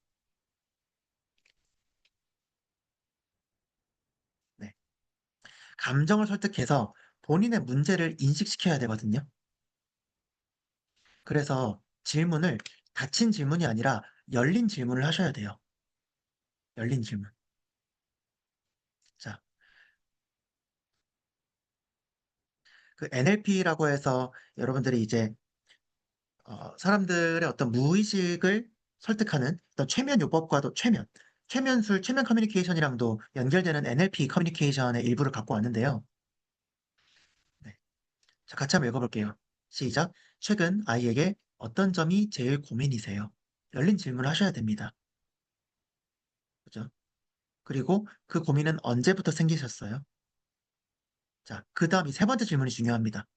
S1: 네. 감정을 설득해서 본인의 문제를 인식시켜야 되거든요. 그래서 질문을 닫힌 질문이 아니라 열린 질문을 하셔야 돼요. 열린 질문. 자, 그 NLP라고 해서 여러분들이 이제 사람들의 어떤 무의식을 설득하는 어떤 최면 요법과도 최면술, 최면 커뮤니케이션이랑도 연결되는 NLP 커뮤니케이션의 일부를 갖고 왔는데요. 네. 자, 같이 한번 읽어볼게요. 시작. 최근 아이에게 어떤 점이 제일 고민이세요? 열린 질문을 하셔야 됩니다. 그죠? 그리고 그 고민은 언제부터 생기셨어요? 자, 그 다음 이 세 번째 질문이 중요합니다.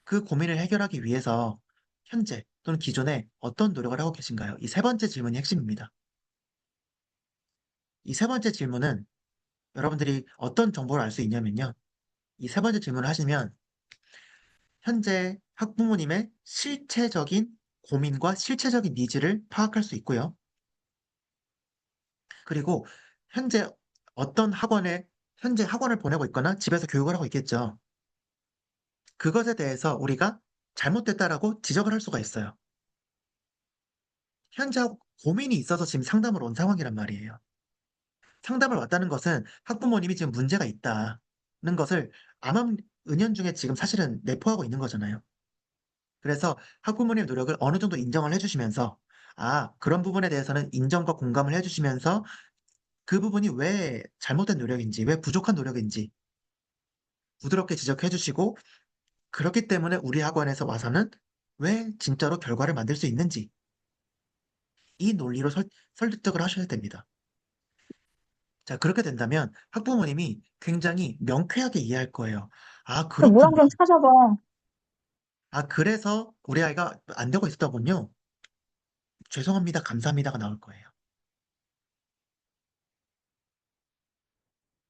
S1: 그 고민을 해결하기 위해서 현재 또는 기존에 어떤 노력을 하고 계신가요? 이 세 번째 질문이 핵심입니다. 이 세 번째 질문은 여러분들이 어떤 정보를 알 수 있냐면요. 이 세 번째 질문을 하시면 현재 학부모님의 실체적인 고민과 실체적인 니즈를 파악할 수 있고요. 그리고 현재 어떤 학원에 현재 학원을 보내고 있거나 집에서 교육을 하고 있겠죠. 그것에 대해서 우리가 잘못됐다라고 지적을 할 수가 있어요. 현재 고민이 있어서 지금 상담을 온 상황이란 말이에요. 상담을 왔다는 것은 학부모님이 지금 문제가 있다는 것을 암암 은연중에 지금 사실은 내포하고 있는 거잖아요. 그래서 학부모님 노력을 어느 정도 인정을 해주시면서, 아, 그런 부분에 대해서는 인정과 공감을 해주시면서 그 부분이 왜 잘못된 노력인지, 왜 부족한 노력인지 부드럽게 지적해주시고, 그렇기 때문에 우리 학원에서 와서는 왜 진짜로 결과를 만들 수 있는지, 이 논리로 설득을 하셔야 됩니다. 자, 그렇게 된다면 학부모님이 굉장히 명쾌하게 이해할 거예요. 아, 그렇군요.
S2: 모양 좀 찾아봐.
S1: 아, 그래서 우리 아이가 안 되고 있었더군요. 죄송합니다. 감사합니다가 나올 거예요.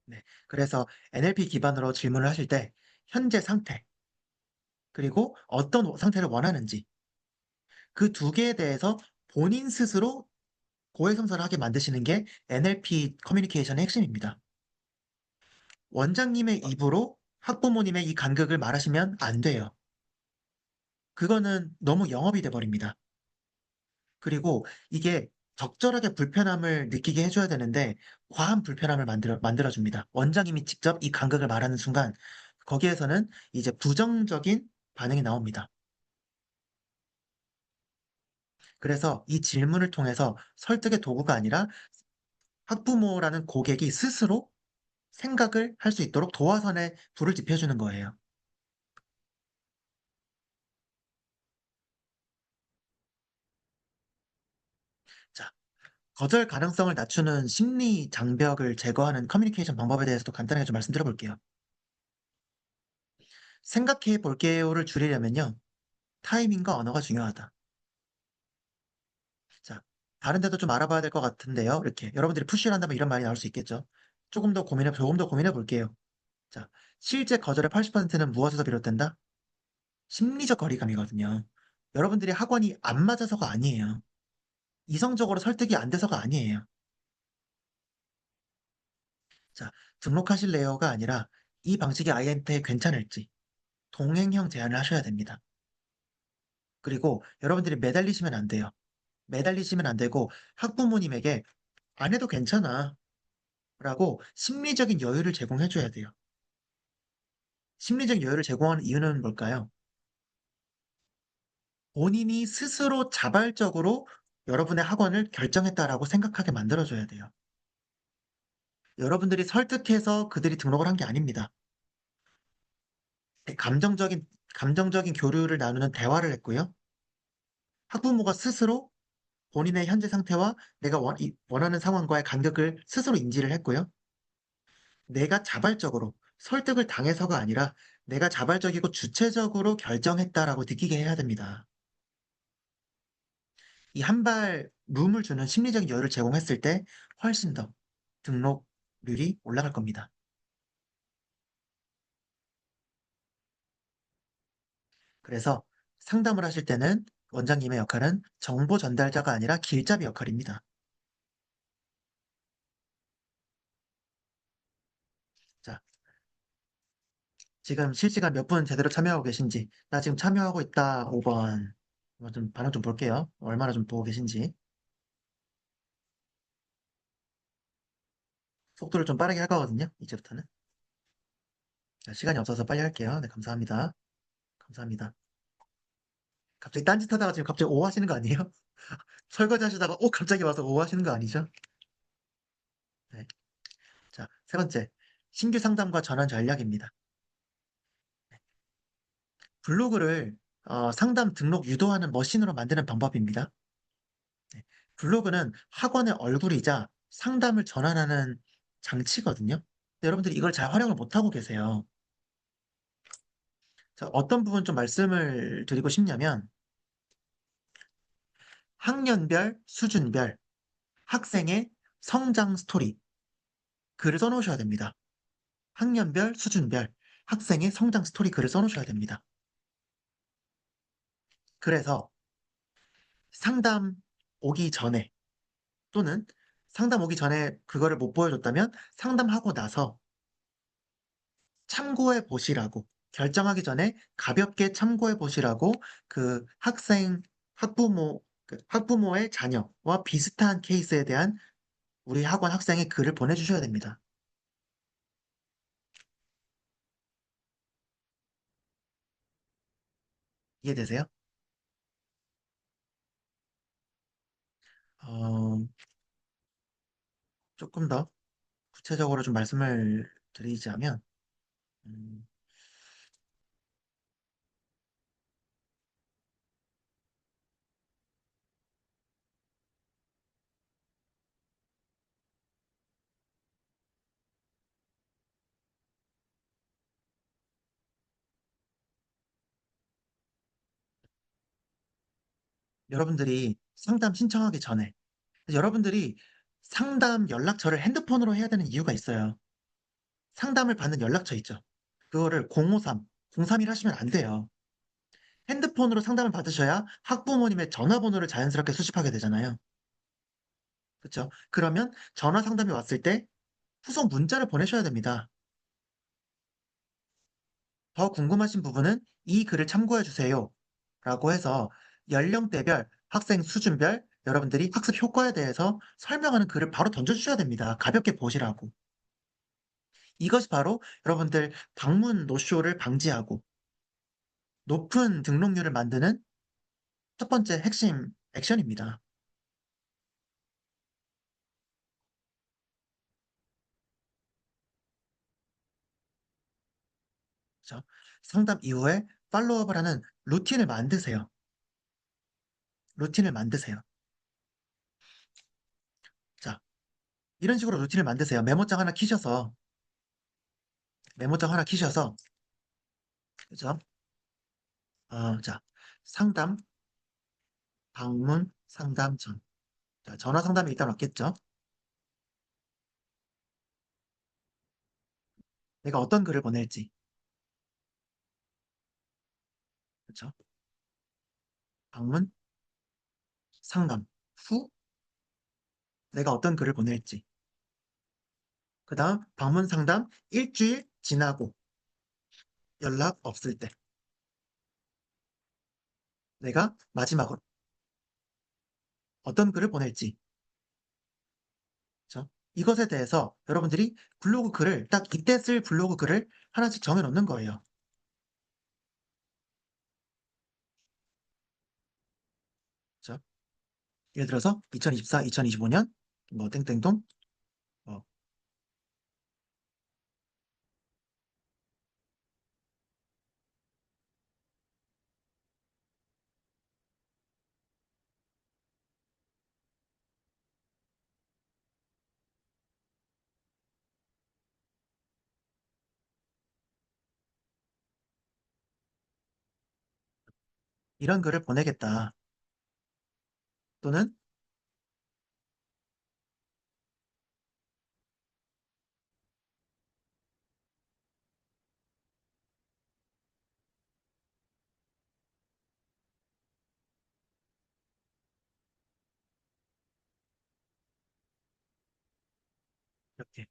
S1: 네. 그래서 NLP 기반으로 질문을 하실 때 현재 상태, 그리고 어떤 상태를 원하는지 그 두 개에 대해서 본인 스스로 고해성사를 하게 만드시는 게 NLP 커뮤니케이션의 핵심입니다. 원장님의 입으로 학부모님의 이 간극을 말하시면 안 돼요. 그거는 너무 영업이 돼 버립니다. 그리고 이게 적절하게 불편함을 느끼게 해줘야 되는데 과한 불편함을 만들어줍니다. 원장님이 직접 이 간극을 말하는 순간 거기에서는 이제 부정적인 반응이 나옵니다. 그래서 이 질문을 통해서 설득의 도구가 아니라 학부모라는 고객이 스스로 생각을 할 수 있도록 도화선에 불을 지펴주는 거예요. 자, 거절 가능성을 낮추는 심리 장벽을 제거하는 커뮤니케이션 방법에 대해서도 간단하게 좀 말씀드려볼게요. 생각해 볼게요를 줄이려면요. 타이밍과 언어가 중요하다. 자, 다른 데도 좀 알아봐야 될 것 같은데요. 이렇게 여러분들이 푸시를 한다면 이런 말이 나올 수 있겠죠. 조금 더 고민해 볼게요. 자, 실제 거절의 80%는 무엇에서 비롯된다? 심리적 거리감이거든요. 여러분들이 학원이 안 맞아서가 아니에요. 이성적으로 설득이 안 돼서가 아니에요. 자, 등록하실래요가 아니라 이 방식이 아이한테 괜찮을지 동행형 제안을 하셔야 됩니다. 그리고 여러분들이 매달리시면 안 돼요. 매달리시면 안 되고 학부모님에게 안 해도 괜찮아 라고 심리적인 여유를 제공해 줘야 돼요. 심리적 여유를 제공하는 이유는 뭘까요? 본인이 스스로 자발적으로 여러분의 학원을 결정했다라고 생각하게 만들어줘야 돼요. 여러분들이 설득해서 그들이 등록을 한 게 아닙니다. 감정적인 교류를 나누는 대화를 했고요. 학부모가 스스로 본인의 현재 상태와 내가 원하는 상황과의 간격을 스스로 인지를 했고요. 내가 자발적으로 설득을 당해서가 아니라 내가 자발적이고 주체적으로 결정했다라고 느끼게 해야 됩니다. 이 한 발 룸을 주는 심리적인 여유를 제공했을 때 훨씬 더 등록률이 올라갈 겁니다. 그래서 상담을 하실 때는 원장님의 역할은 정보 전달자가 아니라 길잡이 역할입니다. 자, 지금 실시간 몇 분 제대로 참여하고 계신지, 나 지금 참여하고 있다, 5번. 좀 반응 좀 볼게요. 얼마나 좀 보고 계신지. 속도를 좀 빠르게 할 거거든요, 이제부터는. 자, 시간이 없어서 빨리 할게요. 네, 감사합니다. 감사합니다. 갑자기 딴짓 하다가 지금 갑자기 오 하시는 거 아니에요? 설거지 하시다가 갑자기 와서 오 하시는 거 아니죠? 네. 자, 세 번째. 신규 상담과 전환 전략입니다. 블로그를 상담 등록 유도하는 머신으로 만드는 방법입니다. 네. 블로그는 학원의 얼굴이자 상담을 전환하는 장치거든요. 근데 여러분들이 이걸 잘 활용을 못하고 계세요. 자, 어떤 부분 좀 말씀을 드리고 싶냐면, 학년별, 수준별, 학생의 성장 스토리, 글을 써놓으셔야 됩니다. 학년별, 수준별, 학생의 성장 스토리 글을 써놓으셔야 됩니다. 그래서 상담 오기 전에 또는 상담 오기 전에 그거를 못 보여줬다면 상담하고 나서 참고해 보시라고 결정하기 전에 가볍게 참고해 보시라고 그 학부모의 자녀와 비슷한 케이스에 대한 우리 학원 학생의 글을 보내주셔야 됩니다. 이해되세요? 어, 조금 더 구체적으로 좀 말씀을 드리자면, 음, 여러분들이 상담 신청하기 전에 여러분들이 상담 연락처를 핸드폰으로 해야 되는 이유가 있어요. 상담을 받는 연락처 있죠. 그거를 053, 031 하시면 안 돼요. 핸드폰으로 상담을 받으셔야 학부모님의 전화번호를 자연스럽게 수집하게 되잖아요. 그렇죠? 그러면 전화 상담이 왔을 때 후속 문자를 보내셔야 됩니다. 더 궁금하신 부분은 이 글을 참고해 주세요. 라고 해서 연령대별, 학생 수준별, 여러분들이 학습 효과에 대해서 설명하는 글을 바로 던져주셔야 됩니다. 가볍게 보시라고. 이것이 바로 여러분들 방문 노쇼를 방지하고 높은 등록률을 만드는 첫 번째 핵심 액션입니다. 그죠? 상담 이후에 팔로우업을 하는 루틴을 만드세요. 루틴을 만드세요. 자, 이런 식으로 루틴을 만드세요. 메모장 하나 키셔서, 그죠? 자, 상담, 방문, 상담 전. 자, 전화 상담이 일단 왔겠죠? 내가 어떤 글을 보낼지, 그죠? 방문, 상담 후, 내가 어떤 글을 보낼지. 그 다음, 방문 상담 일주일 지나고 연락 없을 때. 내가 마지막으로 어떤 글을 보낼지. 그죠? 이것에 대해서 여러분들이 블로그 글을 딱 이때 쓸 블로그 글을 하나씩 정해 놓는 거예요. 예를 들어서 2024, 2025년 뭐 땡땡동 뭐 이런 글을 보내겠다. 또는 이렇게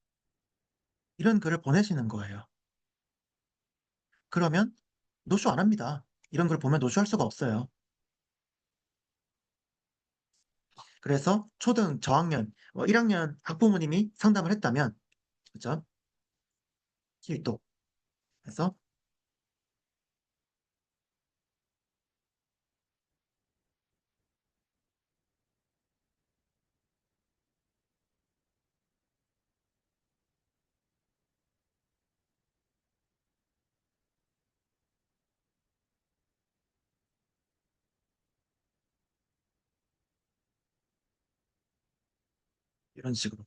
S1: 이런 글을 보내시는 거예요. 그러면 노쇼 안 합니다. 이런 걸 보면 노쇼할 수가 없어요. 그래서 초등 저학년 1학년 학부모님이 상담을 했다면 그죠? 필독 해서 이런 식으로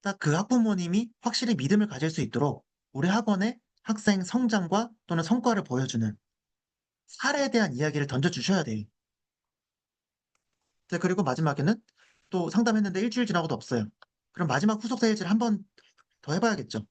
S1: 딱 그 학부모님이 확실히 믿음을 가질 수 있도록 우리 학원의 학생 성장과 또는 성과를 보여주는 사례에 대한 이야기를 던져주셔야 돼요. 네, 그리고 마지막에는 또 상담했는데 일주일 지나고도 없어요. 그럼 마지막 후속 세일즈를 한 번 더 해봐야겠죠.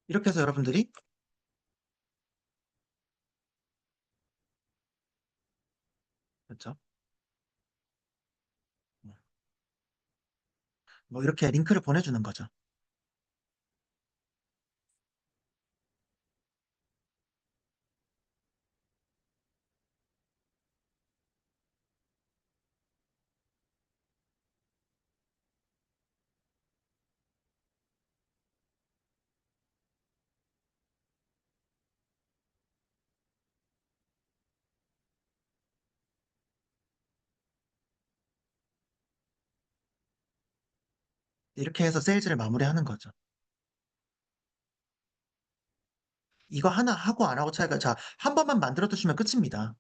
S1: 이렇게 해서 여러분들이 그렇죠. 뭐 이렇게 링크를 보내주는 거죠. 이렇게 해서 세일즈를 마무리하는 거죠. 이거 하나 하고 안 하고 차이가 자, 한 번만 만들어 두시면 끝입니다.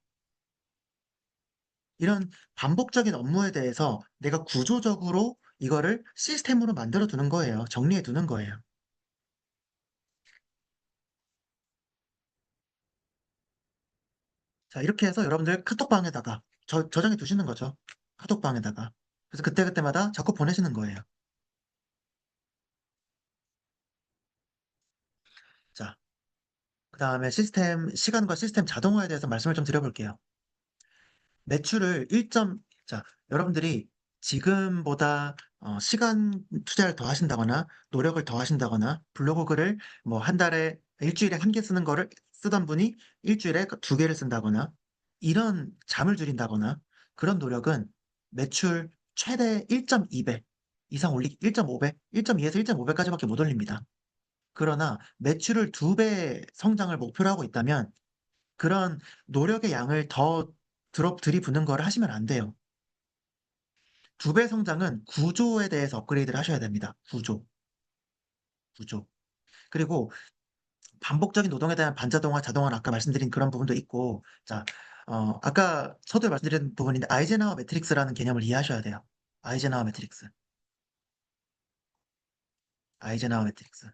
S1: 이런 반복적인 업무에 대해서 내가 구조적으로 이거를 시스템으로 만들어 두는 거예요. 정리해 두는 거예요. 자, 이렇게 해서 여러분들 카톡방에다가 저장해 두시는 거죠. 카톡방에다가. 그래서 그때그때마다 자꾸 보내시는 거예요. 자, 그 다음에 시간과 시스템 자동화에 대해서 말씀을 좀 드려볼게요. 매출을 1점, 자, 여러분들이 지금보다 시간 투자를 더 하신다거나 노력을 더 하신다거나 블로그 글을 뭐 한 달에 일주일에 한 개 쓰는 거를 쓰던 분이 일주일에 두 개를 쓴다거나 이런 잠을 줄인다거나 그런 노력은 매출 최대 1.2배 이상 1.5배, 1.2에서 1.5배까지밖에 못 올립니다. 그러나 매출을 두 배 성장을 목표로 하고 있다면 그런 노력의 양을 더 들이붓는 걸 하시면 안 돼요. 두 배 성장은 구조에 대해서 업그레이드를 하셔야 됩니다. 구조. 그리고 반복적인 노동에 대한 반자동화, 자동화는 아까 말씀드린 그런 부분도 있고, 자, 아까 서두에 말씀드린 부분인데, 아이젠하워 매트릭스라는 개념을 이해하셔야 돼요. 아이젠하워 매트릭스. 아이젠하워 매트릭스.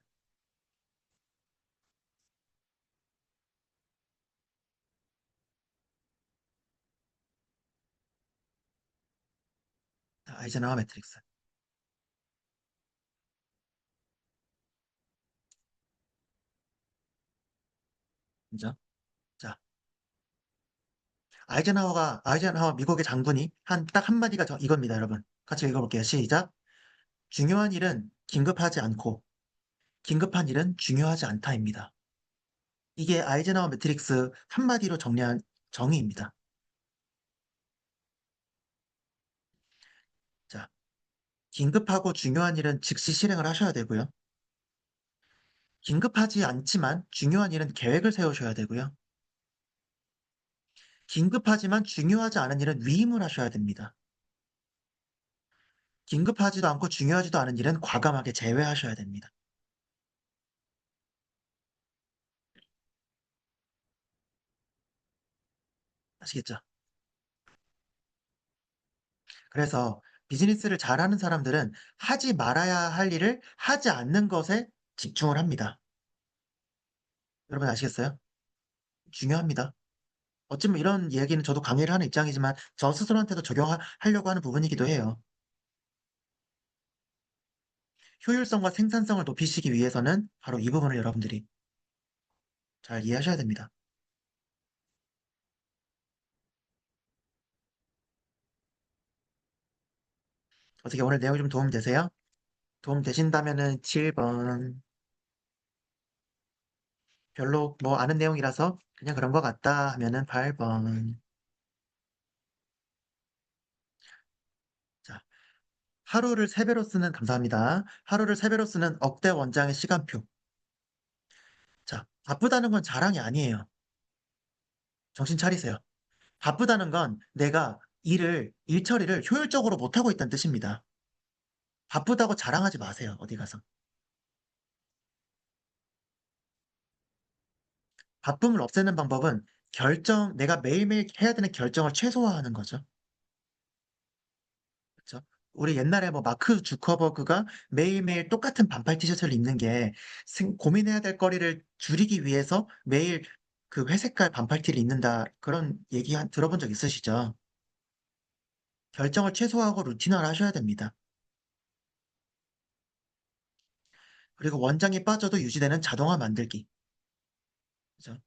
S1: 아이젠하워 매트릭스. 그죠? 자, 아이젠하워 미국의 장군이 딱 한마디가 이겁니다, 여러분. 같이 읽어볼게요. 시작. 중요한 일은 긴급하지 않고, 긴급한 일은 중요하지 않다입니다. 이게 아이젠하워 매트릭스 한마디로 정리한 정의입니다. 자, 긴급하고 중요한 일은 즉시 실행을 하셔야 되고요. 긴급하지 않지만 중요한 일은 계획을 세우셔야 되고요. 긴급하지만 중요하지 않은 일은 위임을 하셔야 됩니다. 긴급하지도 않고 중요하지도 않은 일은 과감하게 제외하셔야 됩니다. 아시겠죠? 그래서 비즈니스를 잘하는 사람들은 하지 말아야 할 일을 하지 않는 것에 집중을 합니다. 여러분 아시겠어요? 중요합니다. 어쩌면 이런 얘기는 저도 강의를 하는 입장이지만 저 스스로한테도 적용하려고 하는 부분이기도 해요. 효율성과 생산성을 높이시기 위해서는 바로 이 부분을 여러분들이 잘 이해하셔야 됩니다. 어떻게 오늘 내용이 좀 도움 되세요? 도움 되신다면은 7번. 별로 뭐 아는 내용이라서 그냥 그런 것 같다 하면은 8번. 자, 하루를 3배로 쓰는, 감사합니다. 하루를 3배로 쓰는 억대 원장의 시간표. 자, 바쁘다는 건 자랑이 아니에요. 정신 차리세요. 바쁘다는 건 내가 일 처리를 효율적으로 못하고 있다는 뜻입니다. 바쁘다고 자랑하지 마세요, 어디 가서. 바쁨을 없애는 방법은 내가 매일매일 해야 되는 결정을 최소화하는 거죠. 그쵸? 우리 옛날에 뭐 마크 주커버그가 매일매일 똑같은 반팔 티셔츠를 입는 게 고민해야 될 거리를 줄이기 위해서 매일 그 회색깔 반팔티를 입는다. 그런 얘기 들어본 적 있으시죠? 결정을 최소화하고 루틴화를 하셔야 됩니다. 그리고 원장이 빠져도 유지되는 자동화 만들기. 그죠?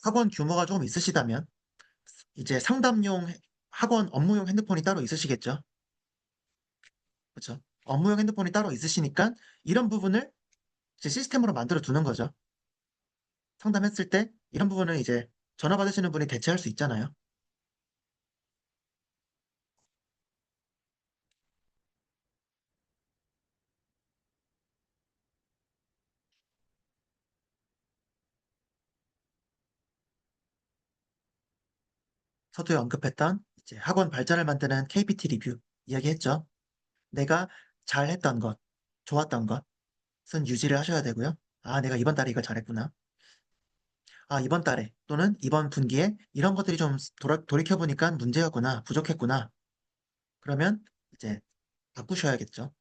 S1: 학원 규모가 조금 있으시다면 이제 상담용 학원 업무용 핸드폰이 따로 있으시겠죠? 그렇죠? 업무용 핸드폰이 따로 있으시니까 이런 부분을 이제 시스템으로 만들어 두는 거죠. 상담했을 때 이런 부분은 이제 전화 받으시는 분이 대체할 수 있잖아요. 서두에 언급했던 이제 학원 발전을 만드는 KPT 리뷰 이야기했죠. 내가 잘했던 것, 좋았던 것은 유지를 하셔야 되고요. 아, 내가 이번 달에 이걸 잘했구나. 아, 이번 달에 또는 이번 분기에 이런 것들이 좀 돌이켜보니까 문제였구나, 부족했구나. 그러면 이제 바꾸셔야겠죠.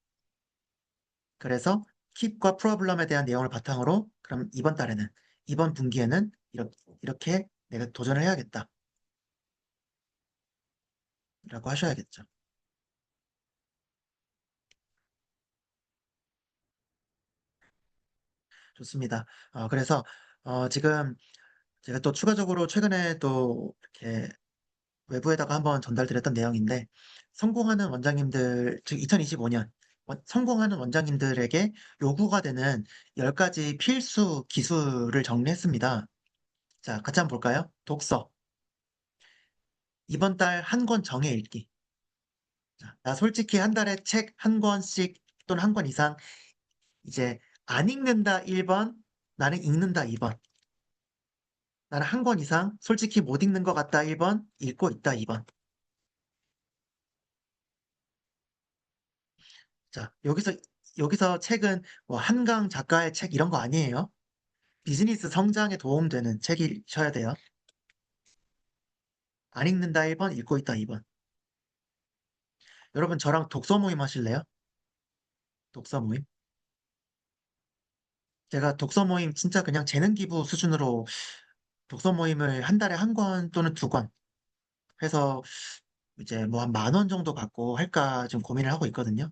S1: 그래서 킵과 프로블럼에 대한 내용을 바탕으로 그럼 이번 달에는, 이번 분기에는 이렇게 내가 도전을 해야겠다. 라고 하셔야겠죠. 좋습니다. 그래서 지금 제가 또 추가적으로 최근에 또 이렇게 외부에다가 한번 전달드렸던 내용인데 성공하는 원장님들, 즉 2025년 성공하는 원장님들에게 요구가 되는 10가지 필수 기술을 정리했습니다. 자, 같이 한번 볼까요? 독서. 이번 달 한 권 정해 읽기. 자, 나 솔직히 한 달에 책 한 권씩 또는 한 권 이상 이제 안 읽는다 1번, 나는 읽는다 2번. 나는 한 권 이상 솔직히 못 읽는 것 같다 1번, 읽고 있다 2번. 자, 여기서 책은 뭐 한강 작가의 책 이런 거 아니에요. 비즈니스 성장에 도움되는 책이셔야 돼요. 안 읽는다 1번, 읽고 있다 2번. 여러분 저랑 독서 모임 하실래요? 독서 모임? 제가 독서 모임 진짜 그냥 재능 기부 수준으로 독서 모임을 한 달에 한 권 또는 두 권 해서 이제 뭐 한 10,000원 정도 받고 할까 지금 고민을 하고 있거든요.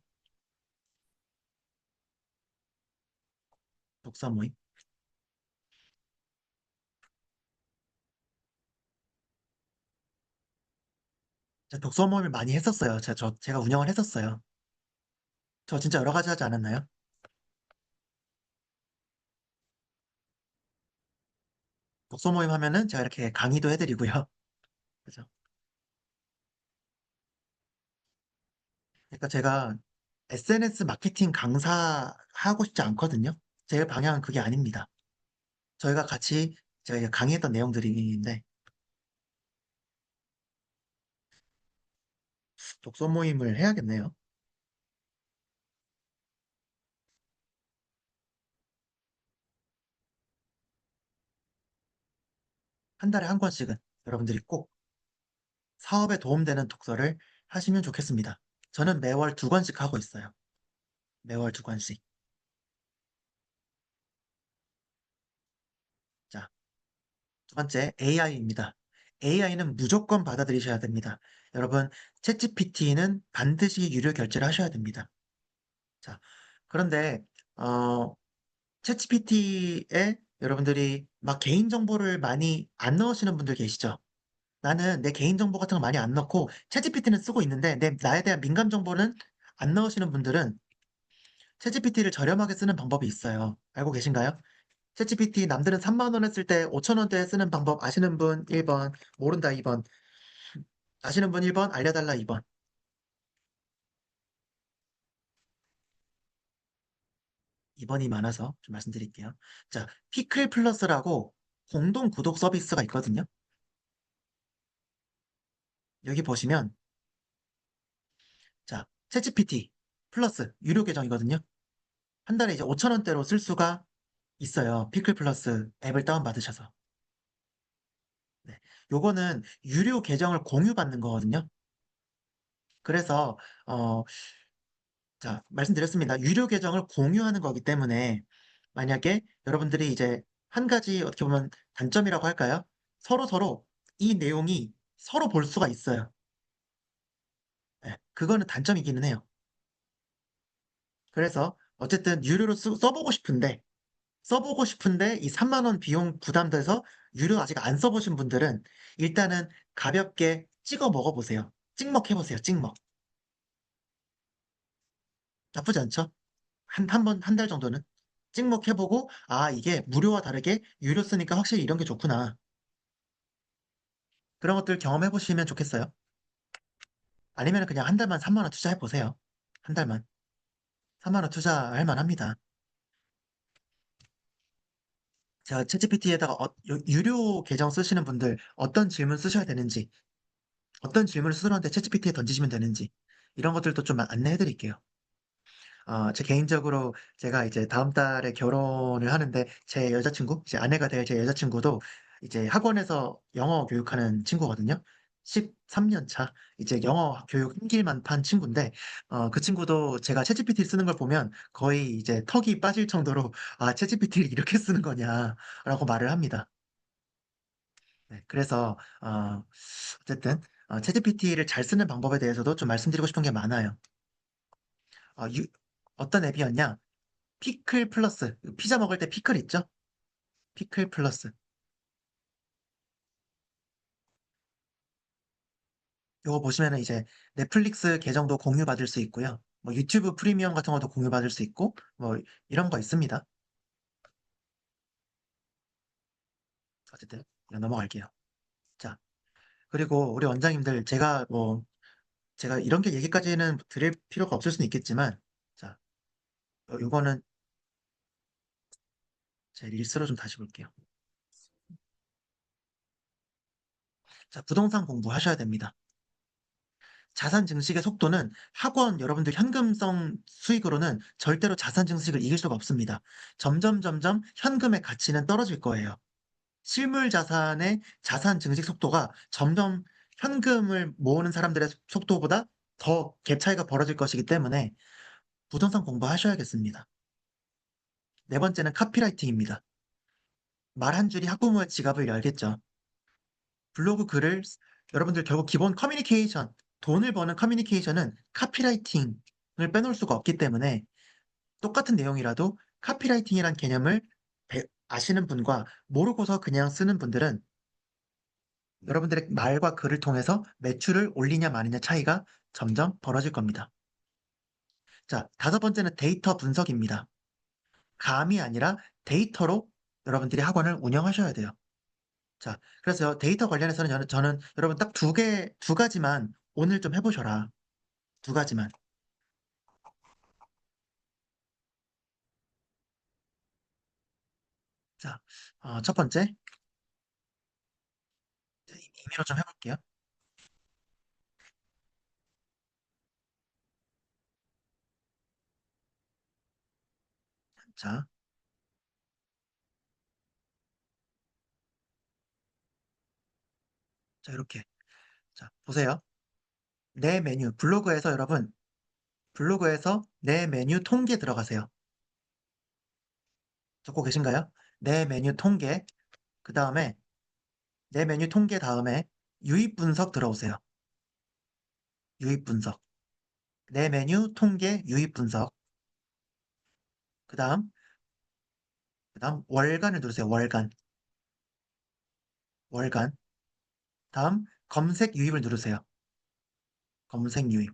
S1: 독서 모임. 제가 독서 모임을 많이 했었어요. 제가 운영을 했었어요. 저 진짜 여러 가지 하지 않았나요? 독서 모임 하면은 제가 이렇게 강의도 해드리고요. 그죠? 그러니까 제가 SNS 마케팅 강사 하고 싶지 않거든요. 제 방향은 그게 아닙니다. 저희가 같이 제가 이제 강의했던 내용들인데 독서 모임을 해야겠네요. 한 달에 한 권씩은 여러분들이 꼭 사업에 도움되는 독서를 하시면 좋겠습니다. 저는 매월 두 권씩 하고 있어요. 매월 두 권씩. 자, 두 번째 AI입니다. AI는 무조건 받아들이셔야 됩니다. 여러분, 챗GPT는 반드시 유료 결제를 하셔야 됩니다. 자, 그런데 챗GPT에 여러분들이 막 개인정보를 많이 안 넣으시는 분들 계시죠? 나는 내 개인정보 같은 거 많이 안 넣고 챗GPT는 쓰고 있는데 나에 대한 민감 정보는 안 넣으시는 분들은 챗GPT를 저렴하게 쓰는 방법이 있어요. 알고 계신가요? 챗GPT 남들은 3만 원에 쓸 때 5천 원대에 쓰는 방법 아시는 분 1번, 모른다 2번, 아시는 분 1번, 알려달라 2번. 2번이 많아서 좀 말씀드릴게요. 자, 피클 플러스라고 공동 구독 서비스가 있거든요. 여기 보시면 자, 챗GPT 플러스 유료 계정이거든요. 한 달에 이제 5천 원대로 쓸 수가 있어요. 피클 플러스 앱을 다운받으셔서. 네. 요거는 유료 계정을 공유받는 거거든요. 그래서 어, 자, 말씀드렸습니다. 유료 계정을 공유하는 거기 때문에 만약에 여러분들이 이제 한 가지 어떻게 보면 단점이라고 할까요? 서로 이 내용이 서로 볼 수가 있어요. 네, 그거는 단점이기는 해요. 그래서 어쨌든 유료로 써보고 싶은데 이 3만 원 비용 부담돼서 유료 아직 안 써보신 분들은 일단은 가볍게 찍어 먹어보세요. 찍먹해보세요. 찍먹. 나쁘지 않죠? 한 번, 한 달 정도는. 찍먹해보고, 아, 이게 무료와 다르게 유료 쓰니까 확실히 이런 게 좋구나. 그런 것들 경험해보시면 좋겠어요. 아니면 그냥 한 달만 3만 원 투자해보세요. 한 달만. 3만 원 투자할 만합니다. 제가 챗GPT에다가 유료 계정 쓰시는 분들 어떤 질문 쓰셔야 되는지, 어떤 질문을 스스로한테 챗GPT에 던지시면 되는지, 이런 것들도 좀 안내해 드릴게요. 제 개인적으로 제가 이제 다음 달에 결혼을 하는데 제 여자친구, 제 아내가 될 제 여자친구도 이제 학원에서 영어 교육하는 친구거든요. 13년 차. 이제 영어 교육 한길만 친구인데, 그 친구도 제가 챗GPT 쓰는 걸 보면 거의 이제 턱이 빠질 정도로, 아, 챗GPT를 이렇게 쓰는 거냐라고 말을 합니다. 네, 그래서, 어쨌든, 챗GPT를 잘 쓰는 방법에 대해서도 좀 말씀드리고 싶은 게 많아요. 어, 유- 어떤 앱이었냐? 피클 플러스. 피자 먹을 때 피클 있죠? 피클 플러스. 요거 보시면은 이제 넷플릭스 계정도 공유받을 수 있고요. 뭐 유튜브 프리미엄 같은 것도 공유받을 수 있고, 뭐 이런 거 있습니다. 어쨌든, 그냥 넘어갈게요. 자, 그리고 우리 원장님들, 제가 이런 게 얘기까지는 드릴 필요가 없을 수는 있겠지만, 자, 요거는 제 릴스로 좀 다시 볼게요. 자, 부동산 공부하셔야 됩니다. 자산 증식의 속도는 학원 여러분들 현금성 수익으로는 절대로 자산 증식을 이길 수가 없습니다. 점점 현금의 가치는 떨어질 거예요. 실물 자산의 자산 증식 속도가 점점 현금을 모으는 사람들의 속도보다 더 갭 차이가 벌어질 것이기 때문에 부동산 공부하셔야겠습니다. 네 번째는 카피라이팅입니다. 말 한 줄이 학부모의 지갑을 열겠죠. 블로그 글을 여러분들 결국 기본 커뮤니케이션, 돈을 버는 커뮤니케이션은 카피라이팅을 빼놓을 수가 없기 때문에 똑같은 내용이라도 카피라이팅이란 개념을 아시는 분과 모르고서 그냥 쓰는 분들은 여러분들의 말과 글을 통해서 매출을 올리냐 마느냐 차이가 점점 벌어질 겁니다. 자, 다섯 번째는 데이터 분석입니다. 감이 아니라 데이터로 여러분들이 학원을 운영하셔야 돼요. 자, 그래서 데이터 관련해서는 저는 여러분 딱 두 가지만 오늘 좀 해보셔라. 두 가지만. 자, 첫 번째, 임의로 좀 해볼게요. 자, 자, 이렇게. 자, 보세요. 내 메뉴, 블로그에서 여러분, 블로그에서 내 메뉴 통계 들어가세요. 적고 계신가요? 내 메뉴 통계, 그 다음에 내 메뉴 통계 다음에 유입 분석 들어오세요. 유입 분석. 내 메뉴 통계 유입 분석. 그 다음 월간을 누르세요. 월간. 월간. 다음 검색 유입을 누르세요. 검색 유입.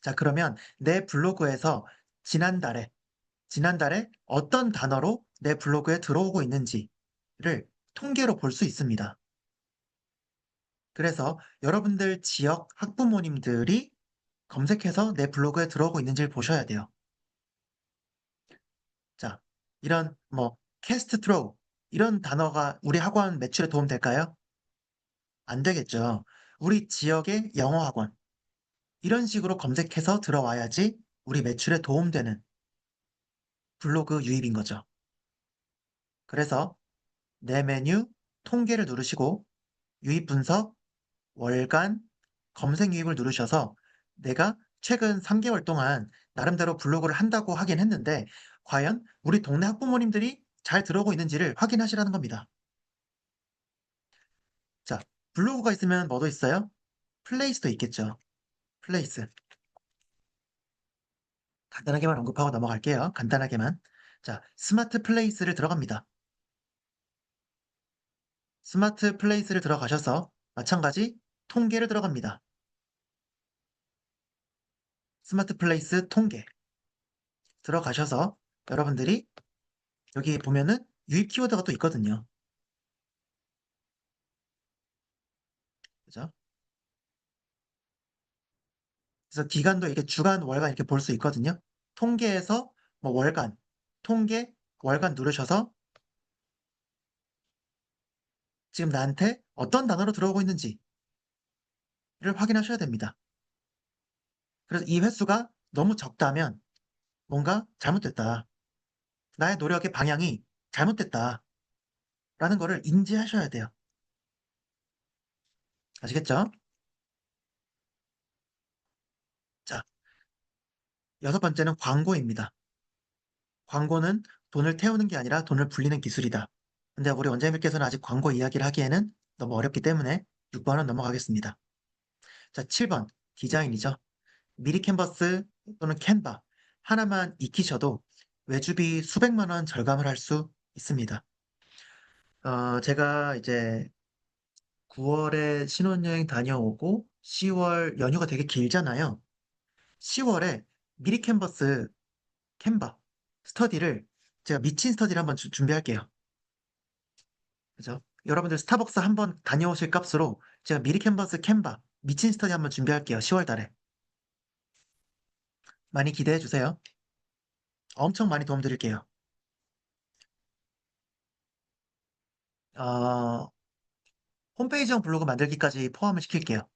S1: 자, 그러면 내 블로그에서 지난달에, 지난달에 어떤 단어로 내 블로그에 들어오고 있는지를 통계로 볼 수 있습니다. 그래서 여러분들 지역 학부모님들이 검색해서 내 블로그에 들어오고 있는지를 보셔야 돼요. 자, 이런 뭐 캐스트 트로우 이런 단어가 우리 학원 매출에 도움 될까요? 안 되겠죠. 우리 지역의 영어 학원 이런 식으로 검색해서 들어와야지 우리 매출에 도움되는 블로그 유입인 거죠. 그래서 내 메뉴 통계를 누르시고 유입 분석, 월간, 검색 유입을 누르셔서 내가 최근 3개월 동안 나름대로 블로그를 한다고 하긴 했는데 과연 우리 동네 학부모님들이 잘 들어오고 있는지를 확인하시라는 겁니다. 자, 블로그가 있으면 뭐도 있어요? 플레이스도 있겠죠. 플레이스. 간단하게만 언급하고 넘어갈게요. 간단하게만. 자, 스마트 플레이스를 들어갑니다. 스마트 플레이스를 들어가셔서 마찬가지 통계를 들어갑니다. 스마트 플레이스 통계 들어가셔서 여러분들이 여기 보면은 유입 키워드가 또 있거든요. 그죠? 그래서 기간도 이렇게 주간, 월간 이렇게 볼 수 있거든요. 통계에서 뭐 월간, 통계, 월간 누르셔서 지금 나한테 어떤 단어로 들어오고 있는지를 확인하셔야 됩니다. 그래서 이 횟수가 너무 적다면 뭔가 잘못됐다. 나의 노력의 방향이 잘못됐다. 라는 거를 인지하셔야 돼요. 아시겠죠? 자, 여섯 번째는 광고입니다. 광고는 돈을 태우는 게 아니라 돈을 불리는 기술이다. 근데 우리 원장님께서는 아직 광고 이야기를 하기에는 너무 어렵기 때문에 6번은 넘어가겠습니다. 자, 7번 디자인이죠. 미리 캔버스 또는 캔바 하나만 익히셔도 외주비 수백만 원 절감을 할 수 있습니다. 제가 이제 9월에 신혼여행 다녀오고 10월 연휴가 되게 길잖아요. 10월에 미리 캔버스 캔바 스터디를 제가 미친 스터디를 한번 준비할게요. 그죠? 여러분들 스타벅스 한번 다녀오실 값으로 제가 미리 캔버스 캔바 미친 스터디 한번 준비할게요. 10월 달에. 많이 기대해 주세요. 엄청 많이 도움 드릴게요. 어, 홈페이지형 블로그 만들기까지 포함을 시킬게요.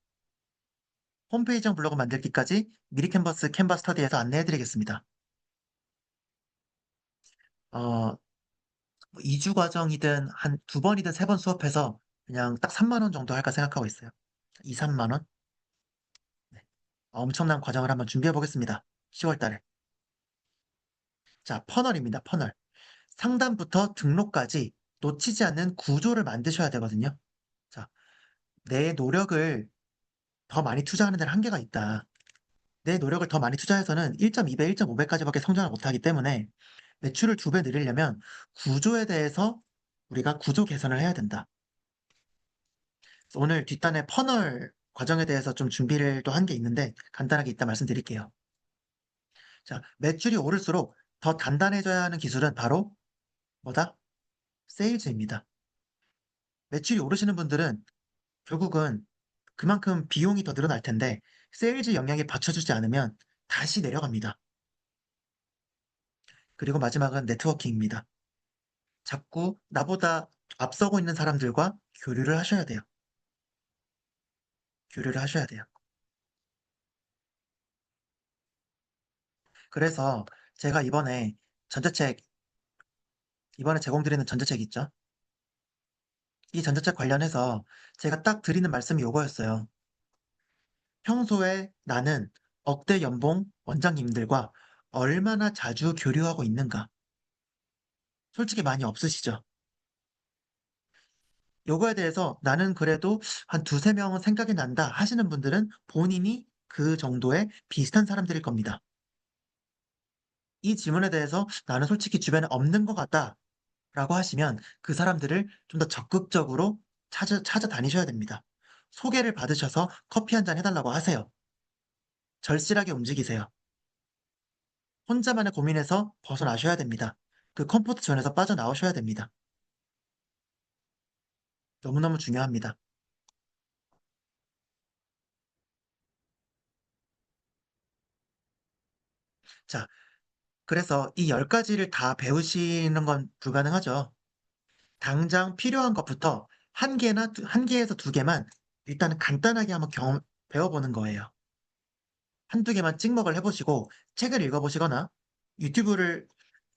S1: 홈페이지형 블로그 만들기까지 미리 캔버스 캔바 스터디에서 안내해 드리겠습니다. 어, 2주 과정이든 한 두 번이든 세 번 수업해서 그냥 딱 3만 원 정도 할까 생각하고 있어요. 2, 3만 원? 네. 엄청난 과정을 한번 준비해 보겠습니다. 10월 달에. 자, 퍼널입니다. 퍼널. 상담부터 등록까지 놓치지 않는 구조를 만드셔야 되거든요. 자, 내 노력을 더 많이 투자하는 데는 한계가 있다. 내 노력을 더 많이 투자해서는 1.2배, 1.5배까지밖에 성장을 못하기 때문에 매출을 두 배 늘리려면 구조에 대해서 우리가 구조 개선을 해야 된다. 그래서 오늘 뒷단의 퍼널 과정에 대해서 좀 준비를 또 한 게 있는데 간단하게 이따 말씀드릴게요. 자, 매출이 오를수록 더 단단해져야 하는 기술은 바로 뭐다? 세일즈입니다. 매출이 오르시는 분들은 결국은 그만큼 비용이 더 늘어날 텐데 세일즈 영향에 받쳐주지 않으면 다시 내려갑니다. 그리고 마지막은 네트워킹입니다. 자꾸 나보다 앞서고 있는 사람들과 교류를 하셔야 돼요. 교류를 하셔야 돼요. 그래서 제가 이번에 제공드리는 전자책 있죠? 이 전자책 관련해서 제가 딱 드리는 말씀이 요거였어요. 평소에 나는 억대 연봉 원장님들과 얼마나 자주 교류하고 있는가? 솔직히 많이 없으시죠? 요거에 대해서 나는 그래도 한 두세 명은 생각이 난다 하시는 분들은 본인이 그 정도의 비슷한 사람들일 겁니다. 이 질문에 대해서 나는 솔직히 주변에 없는 것 같다 라고 하시면 그 사람들을 좀 더 적극적으로 찾아다니셔야 됩니다. 소개를 받으셔서 커피 한 잔 해달라고 하세요. 절실하게 움직이세요. 혼자만의 고민에서 벗어나셔야 됩니다. 그 컴포트 존에서 빠져나오셔야 됩니다. 너무너무 중요합니다. 자, 그래서 이 10가지를 다 배우시는 건 불가능하죠. 당장 필요한 것부터 한 개에서 두 개만 일단은 간단하게 한번 배워보는 거예요. 한두 개만 찍먹을 해보시고 책을 읽어보시거나 유튜브를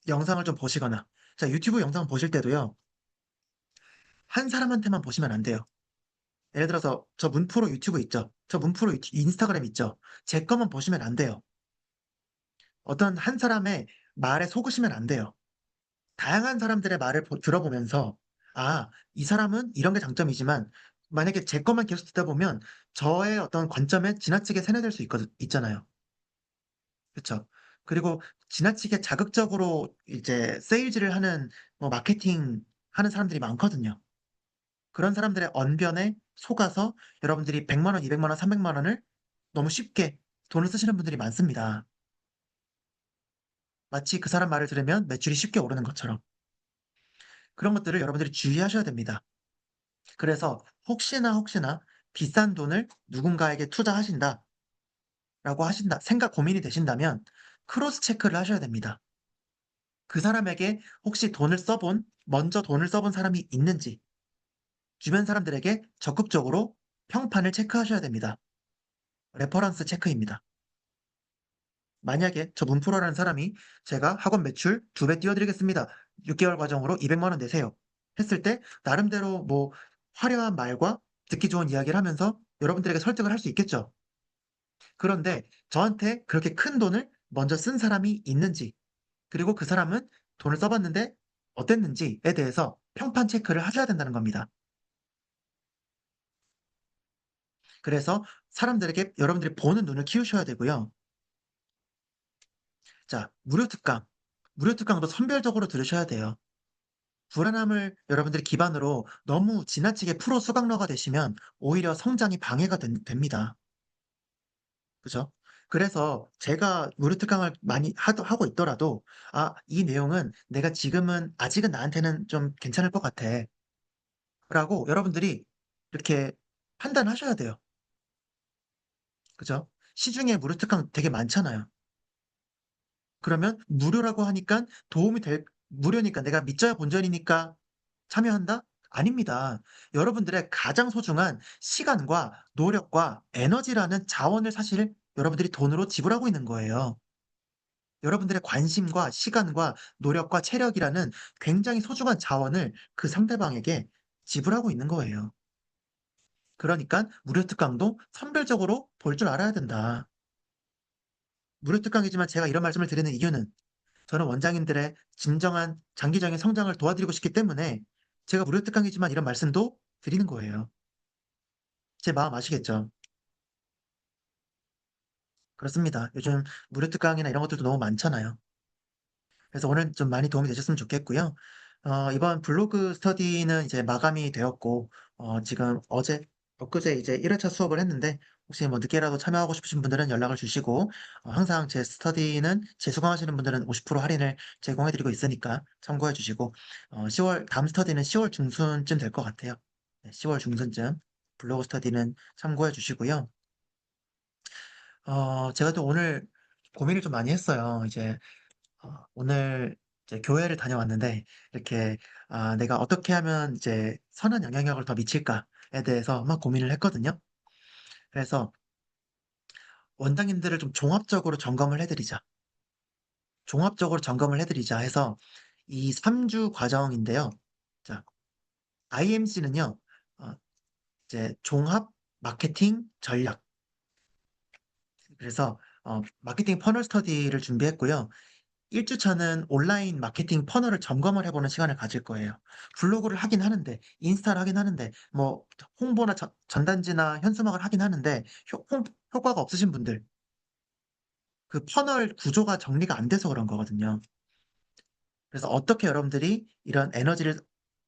S1: 영상을 좀 보시거나 자, 유튜브 영상 보실 때도요. 한 사람한테만 보시면 안 돼요. 예를 들어서 저 문프로 유튜브 있죠. 저 문프로 인스타그램 있죠. 제 것만 보시면 안 돼요. 어떤 한 사람의 말에 속으시면 안 돼요. 다양한 사람들의 말을 들어보면서 아, 이 사람은 이런 게 장점이지만 만약에 제 것만 계속 듣다 보면 저의 어떤 관점에 지나치게 세뇌될 수 있잖아요. 그렇죠? 그리고 지나치게 자극적으로 이제 세일즈를 하는 뭐 마케팅 하는 사람들이 많거든요. 그런 사람들의 언변에 속아서 여러분들이 100만 원, 200만 원, 300만 원을 너무 쉽게 돈을 쓰시는 분들이 많습니다. 마치 그 사람 말을 들으면 매출이 쉽게 오르는 것처럼. 그런 것들을 여러분들이 주의하셔야 됩니다. 그래서 혹시나 비싼 돈을 누군가에게 투자하신다라고 생각 고민이 되신다면 크로스 체크를 하셔야 됩니다. 그 사람에게 혹시 먼저 돈을 써본 사람이 있는지 주변 사람들에게 적극적으로 평판을 체크하셔야 됩니다. 레퍼런스 체크입니다. 만약에 저 문프로라는 사람이 제가 학원 매출 2배 띄워드리겠습니다. 6개월 과정으로 200만 원 내세요. 했을 때 나름대로 뭐 화려한 말과 듣기 좋은 이야기를 하면서 여러분들에게 설득을 할 수 있겠죠. 그런데 저한테 그렇게 큰 돈을 먼저 쓴 사람이 있는지, 그리고 그 사람은 돈을 써봤는데 어땠는지에 대해서 평판 체크를 하셔야 된다는 겁니다. 그래서 사람들에게 여러분들이 보는 눈을 키우셔야 되고요. 자, 무료 특강. 무료 특강도 선별적으로 들으셔야 돼요. 불안함을 여러분들이 기반으로 너무 지나치게 프로 수강러가 되시면 오히려 성장이 방해가 됩니다. 그죠? 그래서 제가 무료 특강을 많이 하고 있더라도, 아, 이 내용은 내가 지금은, 아직은 나한테는 좀 괜찮을 것 같아. 라고 여러분들이 이렇게 판단하셔야 돼요. 그죠? 시중에 무료 특강 되게 많잖아요. 그러면 무료라고 하니까 무료니까 내가 믿져야 본전이니까 참여한다? 아닙니다. 여러분들의 가장 소중한 시간과 노력과 에너지라는 자원을 사실 여러분들이 돈으로 지불하고 있는 거예요. 여러분들의 관심과 시간과 노력과 체력이라는 굉장히 소중한 자원을 그 상대방에게 지불하고 있는 거예요. 그러니까 무료 특강도 선별적으로 볼 줄 알아야 된다. 무료 특강이지만 제가 이런 말씀을 드리는 이유는 저는 원장님들의 진정한 장기적인 성장을 도와드리고 싶기 때문에 제가 무료 특강이지만 이런 말씀도 드리는 거예요. 제 마음 아시겠죠? 그렇습니다. 요즘 무료 특강이나 이런 것들도 너무 많잖아요. 그래서 오늘 좀 많이 도움이 되셨으면 좋겠고요. 이번 블로그 스터디는 이제 마감이 되었고, 지금 엊그제 이제 1회차 수업을 했는데 혹시 뭐 늦게라도 참여하고 싶으신 분들은 연락을 주시고 항상 제 스터디는 재수강하시는 분들은 50% 할인을 제공해 드리고 있으니까 참고해 주시고 10월 다음 스터디는 10월 중순쯤 될 것 같아요. 네, 10월 중순쯤 블로그 스터디는 참고해 주시고요. 제가 또 오늘 고민을 좀 많이 했어요. 이제 오늘 이제 교회를 다녀왔는데 이렇게 내가 어떻게 하면 이제 선한 영향력을 더 미칠까에 대해서 막 고민을 했거든요. 그래서 원장님들을 좀 종합적으로 점검을 해드리자. 종합적으로 점검을 해드리자 해서 이 3주 과정인데요. 자, IMC는요, 이제 종합 마케팅 전략. 그래서 마케팅 퍼널 스터디를 준비했고요. 1주차는 온라인 마케팅 퍼널을 점검을 해보는 시간을 가질 거예요. 블로그를 하긴 하는데, 인스타를 하긴 하는데, 뭐, 홍보나 전단지나 현수막을 하긴 하는데, 효과가 없으신 분들, 그 퍼널 구조가 정리가 안 돼서 그런 거거든요. 그래서 어떻게 여러분들이 이런 에너지를,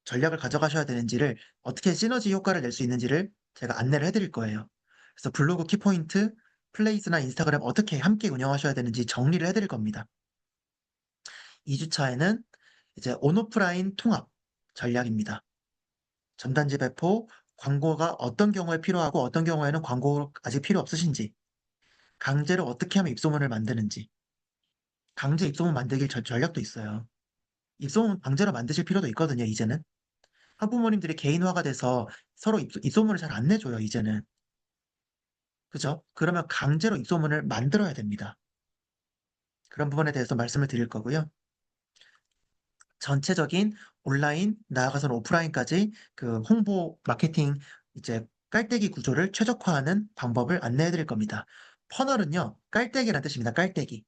S1: 전략을 가져가셔야 되는지를, 어떻게 시너지 효과를 낼 수 있는지를 제가 안내를 해드릴 거예요. 그래서 블로그 키포인트, 플레이스나 인스타그램 어떻게 함께 운영하셔야 되는지 정리를 해드릴 겁니다. 2주차에는 이제 온오프라인 통합 전략입니다. 전단지 배포, 광고가 어떤 경우에 필요하고 어떤 경우에는 광고 아직 필요 없으신지, 강제로 어떻게 하면 입소문을 만드는지, 강제 입소문 만들기 전략도 있어요. 입소문 강제로 만드실 필요도 있거든요, 이제는. 학부모님들이 개인화가 돼서 서로 입소문을 잘 안 내줘요, 이제는. 그죠? 그러면 강제로 입소문을 만들어야 됩니다. 그런 부분에 대해서 말씀을 드릴 거고요. 전체적인 온라인, 나아가서는 오프라인까지 그 홍보, 마케팅, 이제 깔때기 구조를 최적화하는 방법을 안내해 드릴 겁니다. 퍼널은요, 깔때기란 뜻입니다. 깔때기.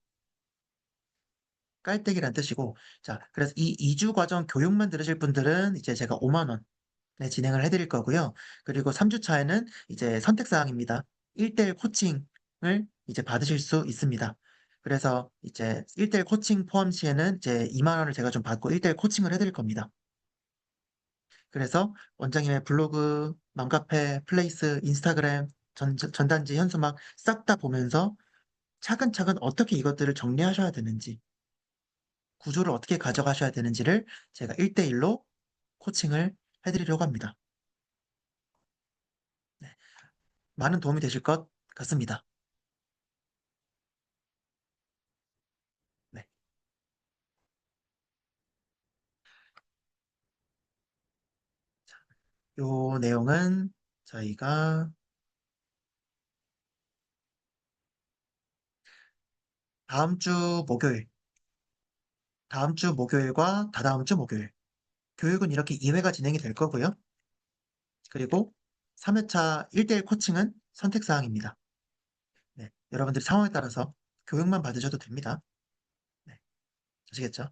S1: 깔때기란 뜻이고, 자, 그래서 이 2주 과정 교육만 들으실 분들은 이제 제가 5만 원에 진행을 해 드릴 거고요. 그리고 3주 차에는 이제 선택사항입니다. 1대1 코칭을 이제 받으실 수 있습니다. 그래서 이제 1대1 코칭 포함 시에는 이제 2만 원을 제가 좀 받고 1대1 코칭을 해 드릴 겁니다. 그래서 원장님의 블로그, 맘카페, 플레이스, 인스타그램, 전단지, 현수막 싹 다 보면서 차근차근 어떻게 이것들을 정리하셔야 되는지, 구조를 어떻게 가져가셔야 되는지를 제가 1대1로 코칭을 해드리려고 합니다. 네, 많은 도움이 되실 것 같습니다. 네, 요 내용은 저희가 다음 주 목요일, 다음 주 목요일과 다다음 주 목요일, 교육은 이렇게 2회가 진행이 될 거고요. 그리고 3회차 1대1 코칭은 선택사항입니다. 네, 여러분들이 상황에 따라서 교육만 받으셔도 됩니다. 네, 아시겠죠?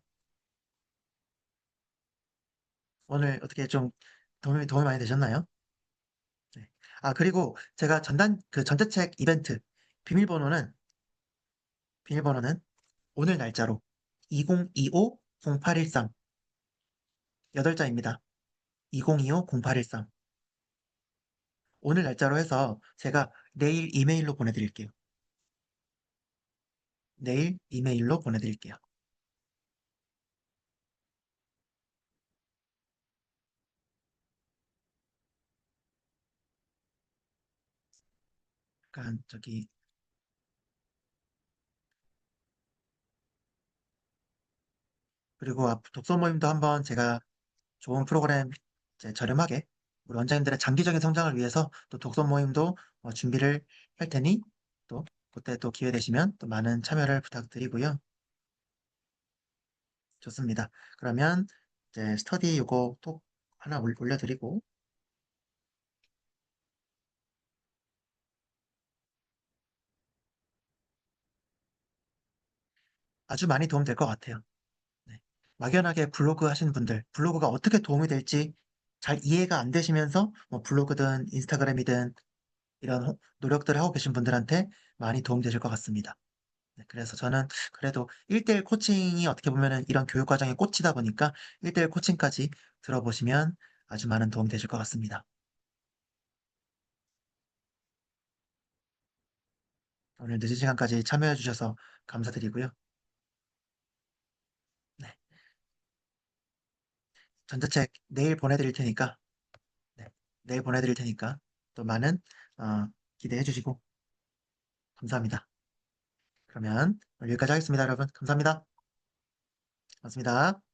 S1: 오늘 어떻게 좀 도움이 많이 되셨나요? 네. 그리고 제가 그 전자책 이벤트 비밀번호는, 비밀번호는 오늘 날짜로 2025-0813 8자입니다. 2025-0813 오늘 날짜로 해서 제가 내일 이메일로 보내드릴게요. 내일 이메일로 보내드릴게요. 약간 저기 그리고 독서 모임도 한번 제가 좋은 프로그램 이제 저렴하게 우리 원장님들의 장기적인 성장을 위해서 또 독서 모임도 준비를 할 테니 또 그때 또 기회 되시면 또 많은 참여를 부탁드리고요. 좋습니다. 그러면 이제 스터디 요거 톡 하나 올려드리고 아주 많이 도움 될 것 같아요. 네. 막연하게 블로그 하시는 분들, 블로그가 어떻게 도움이 될지 잘 이해가 안 되시면서 뭐 블로그든 인스타그램이든 이런 노력들을 하고 계신 분들한테 많이 도움 되실 것 같습니다. 네, 그래서 저는 그래도 1대1 코칭이 어떻게 보면은 이런 교육 과정에 꽂히다 보니까 1대1 코칭까지 들어보시면 아주 많은 도움 되실 것 같습니다. 오늘 늦은 시간까지 참여해 주셔서 감사드리고요. 네. 전자책 내일 보내드릴 테니까, 네. 내일 보내드릴 테니까 또 많은 어, 기대해 주시고 감사합니다. 그러면 오늘 여기까지 하겠습니다, 여러분. 감사합니다. 고맙습니다.